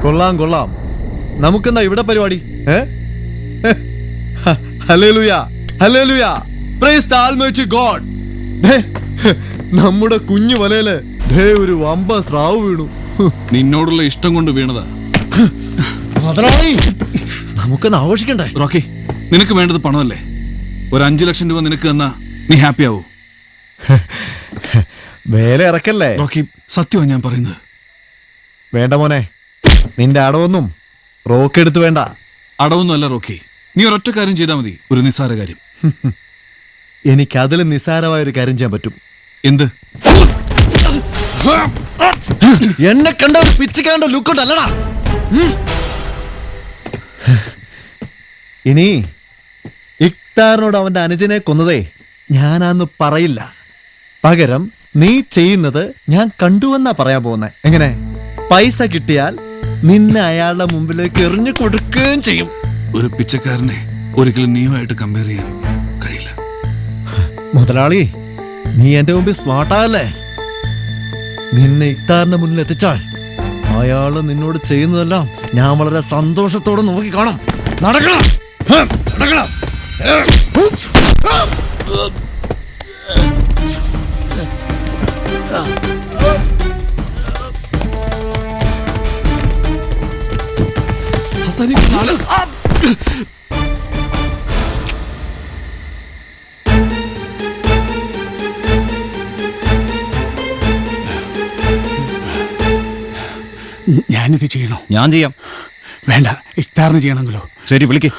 കൊള്ളാം കൊള്ളാം. നമുക്കെന്താ ഇവിടെ പരിപാടി? Hallelujah hallelujah praise the almighty God. നമ്മുടെ കുഞ്ഞു വലയില് ഒരു വമ്പ സ്രാവ് വീണു. നിന്നോടുള്ള ഇഷ്ടം കൊണ്ട് വീണതാ. നമുക്കൊന്ന് ആഘോഷിക്കണ്ടേ? റോക്കി, നിനക്ക് വേണ്ടത് പണമല്ലേ? ഒരു 5 ലക്ഷം രൂപ നിനക്ക് തന്നാ നീ ഹാപ്പി ആവൂ? വേല ഇറക്കല്ലേ റോക്കി, സത്യമാണ് ഞാൻ പറയുന്നത്. വേണ്ട മോനെ, നിന്റെ അടവൊന്നും റോക്കെടുത്ത് വേണ്ട. അടവൊന്നും അല്ല റോക്കി, നീ ഒരൊറ്റ കാര്യം ചെയ്താൽ മതി. ഒരു നിസ്സാര കാര്യം. എനിക്ക് അതിലും നിസ്സാരമായ ഒരു കാര്യം ചെയ്യാൻ പറ്റും. എന്ത്? എന്നെ കണ്ട ഒരു പിച്ചിക്കാണ്ട ലുക്കുണ്ടല്ലടാ. ഇനി ഇക്താറിനോട് അവന്റെ അനുജനെ കൊന്നതേ ഞാനാന്ന് പറയില്ല. പകരം നീ ചെയ്യുന്നത് ഞാൻ കണ്ടുവെന്നാ പറയാൻ പോകുന്നേ. എങ്ങനെ? പൈസ കിട്ടിയാൽ നിന്നെ അയാളുടെ മുമ്പിലേക്ക് എറിഞ്ഞു കൊടുക്കുകയും ചെയ്യും. ഒരു പിച്ചക്കാരനെ ഒരിക്കലും നീയുമായിട്ട് കമ്പയർ ചെയ്യാൻ കഴിയില്ല. മുതലാളി, നീ എന്റെ മുമ്പിൽ സ്മാർട്ടാകല്ലേ? നിന്നെ ഇക്താറിന്റെ മുന്നിൽ എത്തിച്ചാൽ അയാള് നിന്നോട് ചെയ്യുന്നതെല്ലാം ഞാൻ വളരെ സന്തോഷത്തോടെ നോക്കി കാണും. നടക്കണം നടക്കണം. ഞാനിത് ചെയ്യണോ? ഞാൻ ചെയ്യാം. വേണ്ട, ഇക്താറിന് ചെയ്യണമെങ്കിലോ? ശരി, വിളിക്ക്.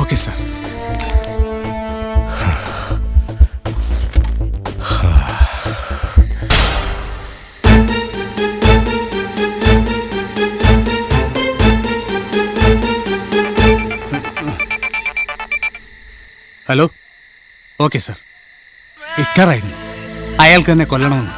Okay sir. Hello. Okay sir. ഇക്താറായിരുന്നു. അയാൾക്ക് തന്നെ കൊല്ലണമെന്ന്.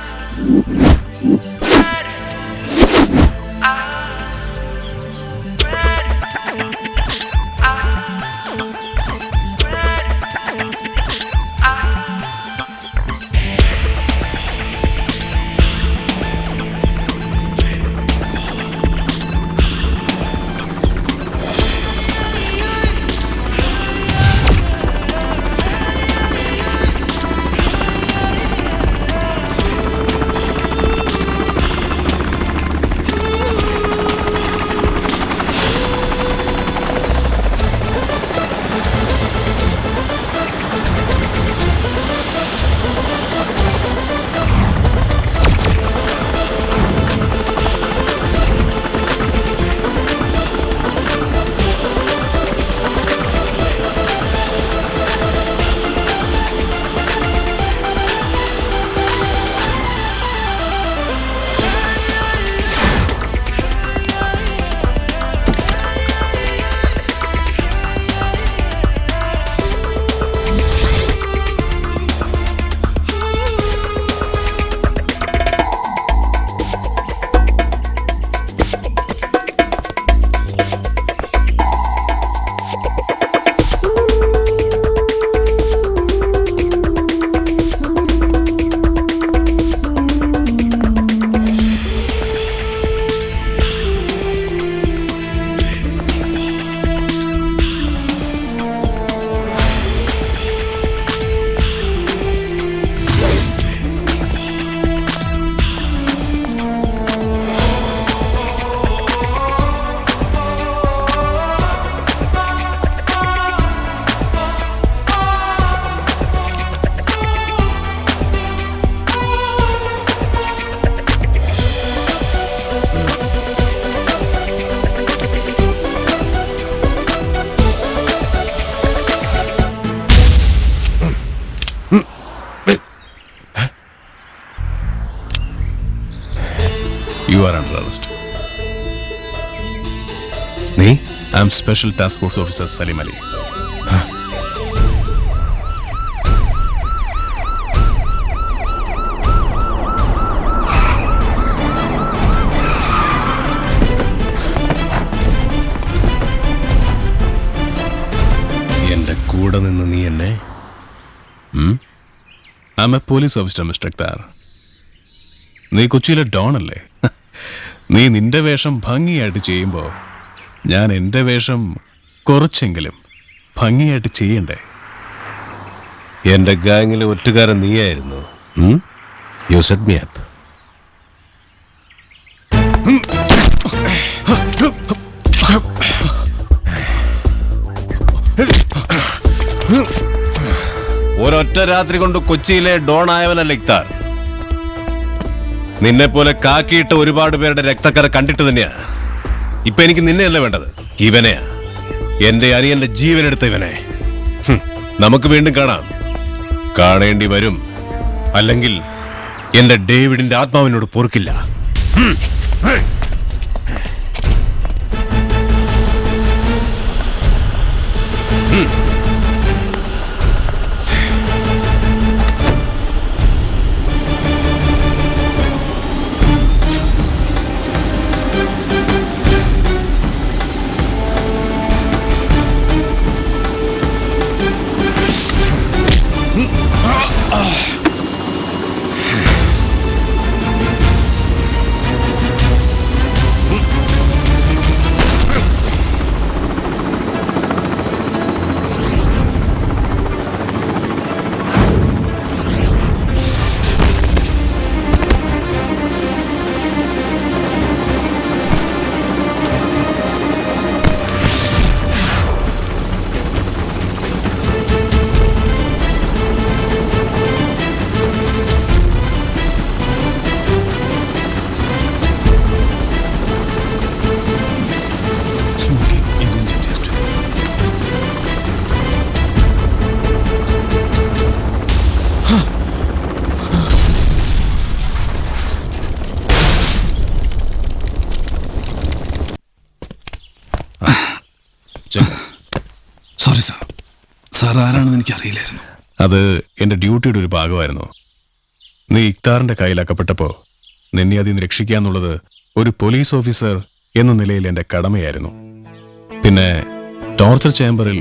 I am special task force officer Salim Ali. എന്റെ കൂടെ നിന്ന് നീ എന്നെ I am a police officer mister Akhtar. നീ കൊച്ചിയിലെ ഡോൺ അല്ലേ? നീ നിന്റെ വേഷം ഭംഗിയായിട്ട് ചെയ്യുമ്പോൾ ഞാൻ എൻ്റെ വേഷം കുറച്ചെങ്കിലും ഭംഗിയായിട്ട് ചെയ്യണ്ടേ? എന്റെ ഗാങ്ങിലെ ഒറ്റുകാരൻ നീയായിരുന്നു. You set me up. ഒരൊറ്റ രാത്രി കൊണ്ട് കൊച്ചിയിലെ ഡോൺ ആയവനല്ല ഇക്താർ. നിന്നെ പോലെ കാക്കിയിട്ട് ഒരുപാട് പേരുടെ രക്തക്കറ കണ്ടിട്ട് തന്നെയാ ഇപ്പൊ എനിക്ക് നിന്നെയല്ല വേണ്ടത്, ഇവനെയാ. എന്റെ അനിയന്റെ ജീവനെടുത്ത ഇവനെ. നമുക്ക് വീണ്ടും കാണാം. കാണേണ്ടി വരും. അല്ലെങ്കിൽ എന്റെ ഡേവിഡിന്റെ ആത്മാവിനോട് പൊറുക്കില്ല. സോറി സാർ, സാർ ആരാണെന്ന് എനിക്ക് അറിയില്ലായിരുന്നു. അത് എൻ്റെ ഡ്യൂട്ടിയുടെ ഒരു ഭാഗമായിരുന്നു. നീ ഇക്താറിന്റെ കയ്യിലാക്കപ്പെട്ടപ്പോൾ നിന്നെ അതിൽ നിന്ന് രക്ഷിക്കുക എന്നുള്ളത് ഒരു പോലീസ് ഓഫീസർ എന്ന നിലയിൽ എൻ്റെ കടമയായിരുന്നു. പിന്നെ ടോർച്ചർ ചേംബറിൽ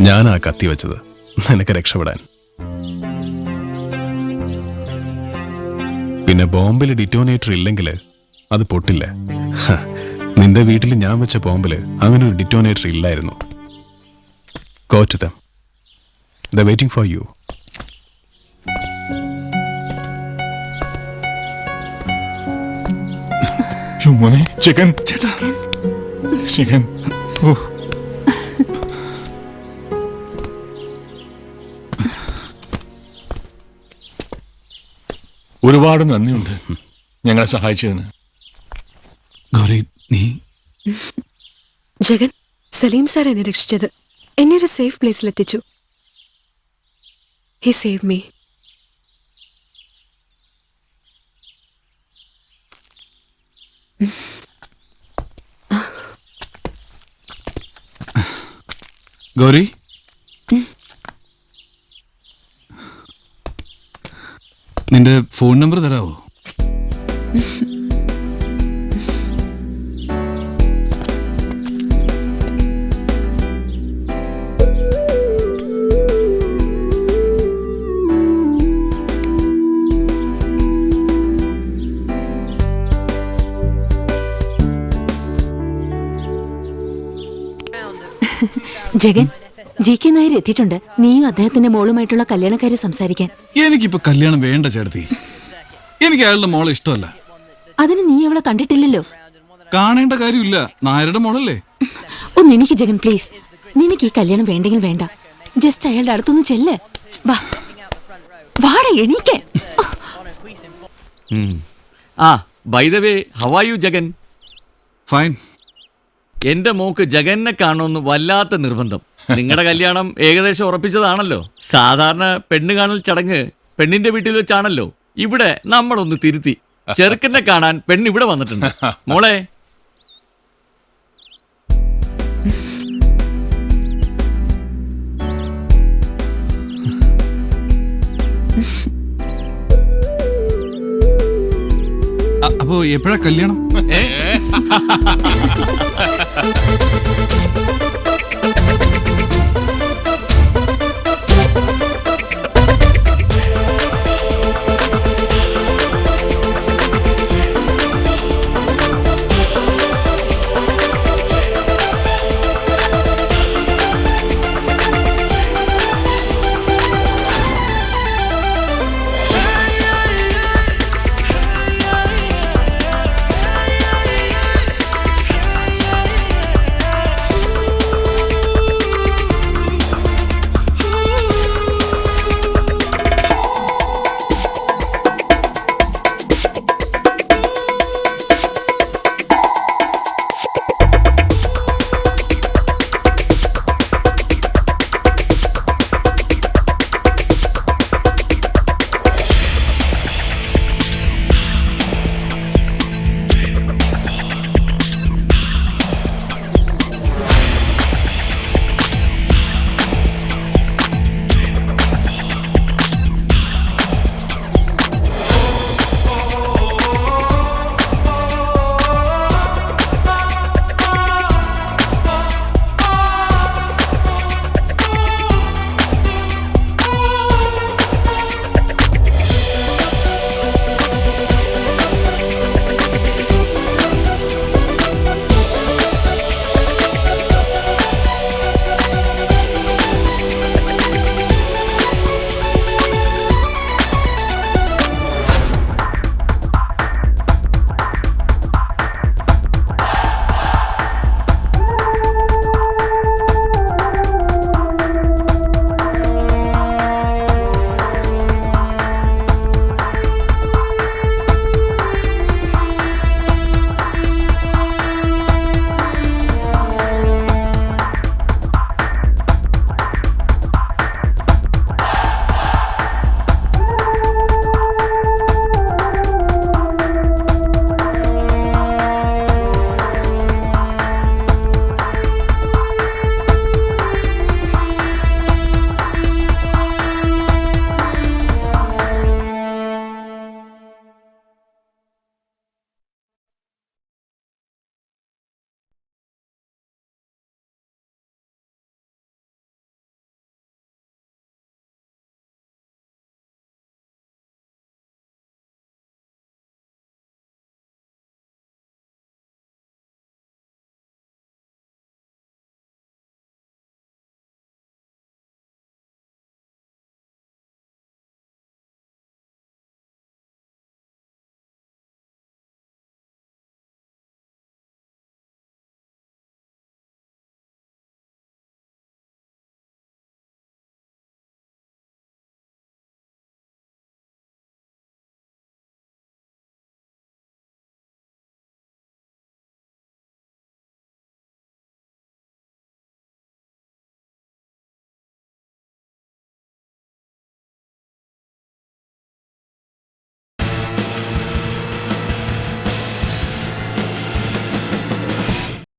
ഞാനാ കത്തി വെച്ചത് നിനക്ക് രക്ഷപ്പെടാൻ. പിന്നെ ബോംബിൽ ഡിറ്റോനേറ്റർ ഇല്ലെങ്കിൽ അത് പൊട്ടില്ല. നിന്റെ വീട്ടിൽ ഞാൻ വെച്ച ബോംബിൽ അങ്ങനെ ഒരു ഡിറ്റോനേറ്റർ ഇല്ലായിരുന്നു. Go to them. They're waiting for you. മോനെ ചിക്കൻ ചിക്കൻ. ഒരുപാട് നന്ദിയുണ്ട് ഞങ്ങളെ സഹായിച്ചതിന്. ഗൗരി, നീ ജഗൻ, സലീം സാർ എന്നെ രക്ഷിച്ചത്, എന്നെ ഒരു സേഫ് പ്ലേസിലെത്തിച്ചു. He save me. ഗൗരി, നിന്റെ ഫോൺ നമ്പർ തരാവോ? ജഗൻ, ജി.കെ. നായർ എത്തിയിട്ടുണ്ട്. നീയും അദ്ദേഹത്തിന്റെ മോളുമായിട്ടുള്ള കല്യാണക്കാരെ സംസാരിക്കാൻ. എനിക്കിപ്പോ കല്യാണം വേണ്ട ചേട്ടത്തി. എനിക്ക് അയാളുടെ മോളെ ഇഷ്ടമല്ല. അതിന് നീ അവളെ കണ്ടിട്ടില്ലല്ലോ. കാണേണ്ട കാര്യമില്ല, നായരുടെ മോളല്ലേ. ഒന്ന് എനിക്ക് ജഗൻ പ്ലീസ്, നിനക്ക് ഈ കല്യാണം വേണ്ടെങ്കിൽ വേണ്ട. ജസ്റ്റ് അയാളുടെ അടുത്തൊന്ന് ചെല്ല്. വാട എണീക്കേ. By the way, how are you Jagan? Fine. എന്റെ മോക്ക് ജഗനെ കാണുമെന്ന് വല്ലാത്ത നിർബന്ധം. നിങ്ങളുടെ കല്യാണം ഏകദേശം ഉറപ്പിച്ചതാണല്ലോ. സാധാരണ പെണ്ണ് കാണൽ ചടങ്ങ് പെണ്ണിന്റെ വീട്ടിൽ വെച്ചാണല്ലോ. ഇവിടെ നമ്മളൊന്ന് തിരുത്തി. ചെറുക്കനെ കാണാൻ പെണ്ണ് ഇവിടെ വന്നിട്ടുണ്ട്. മോളെ അപ്പോ എപ്പോഴാ കല്യാണം?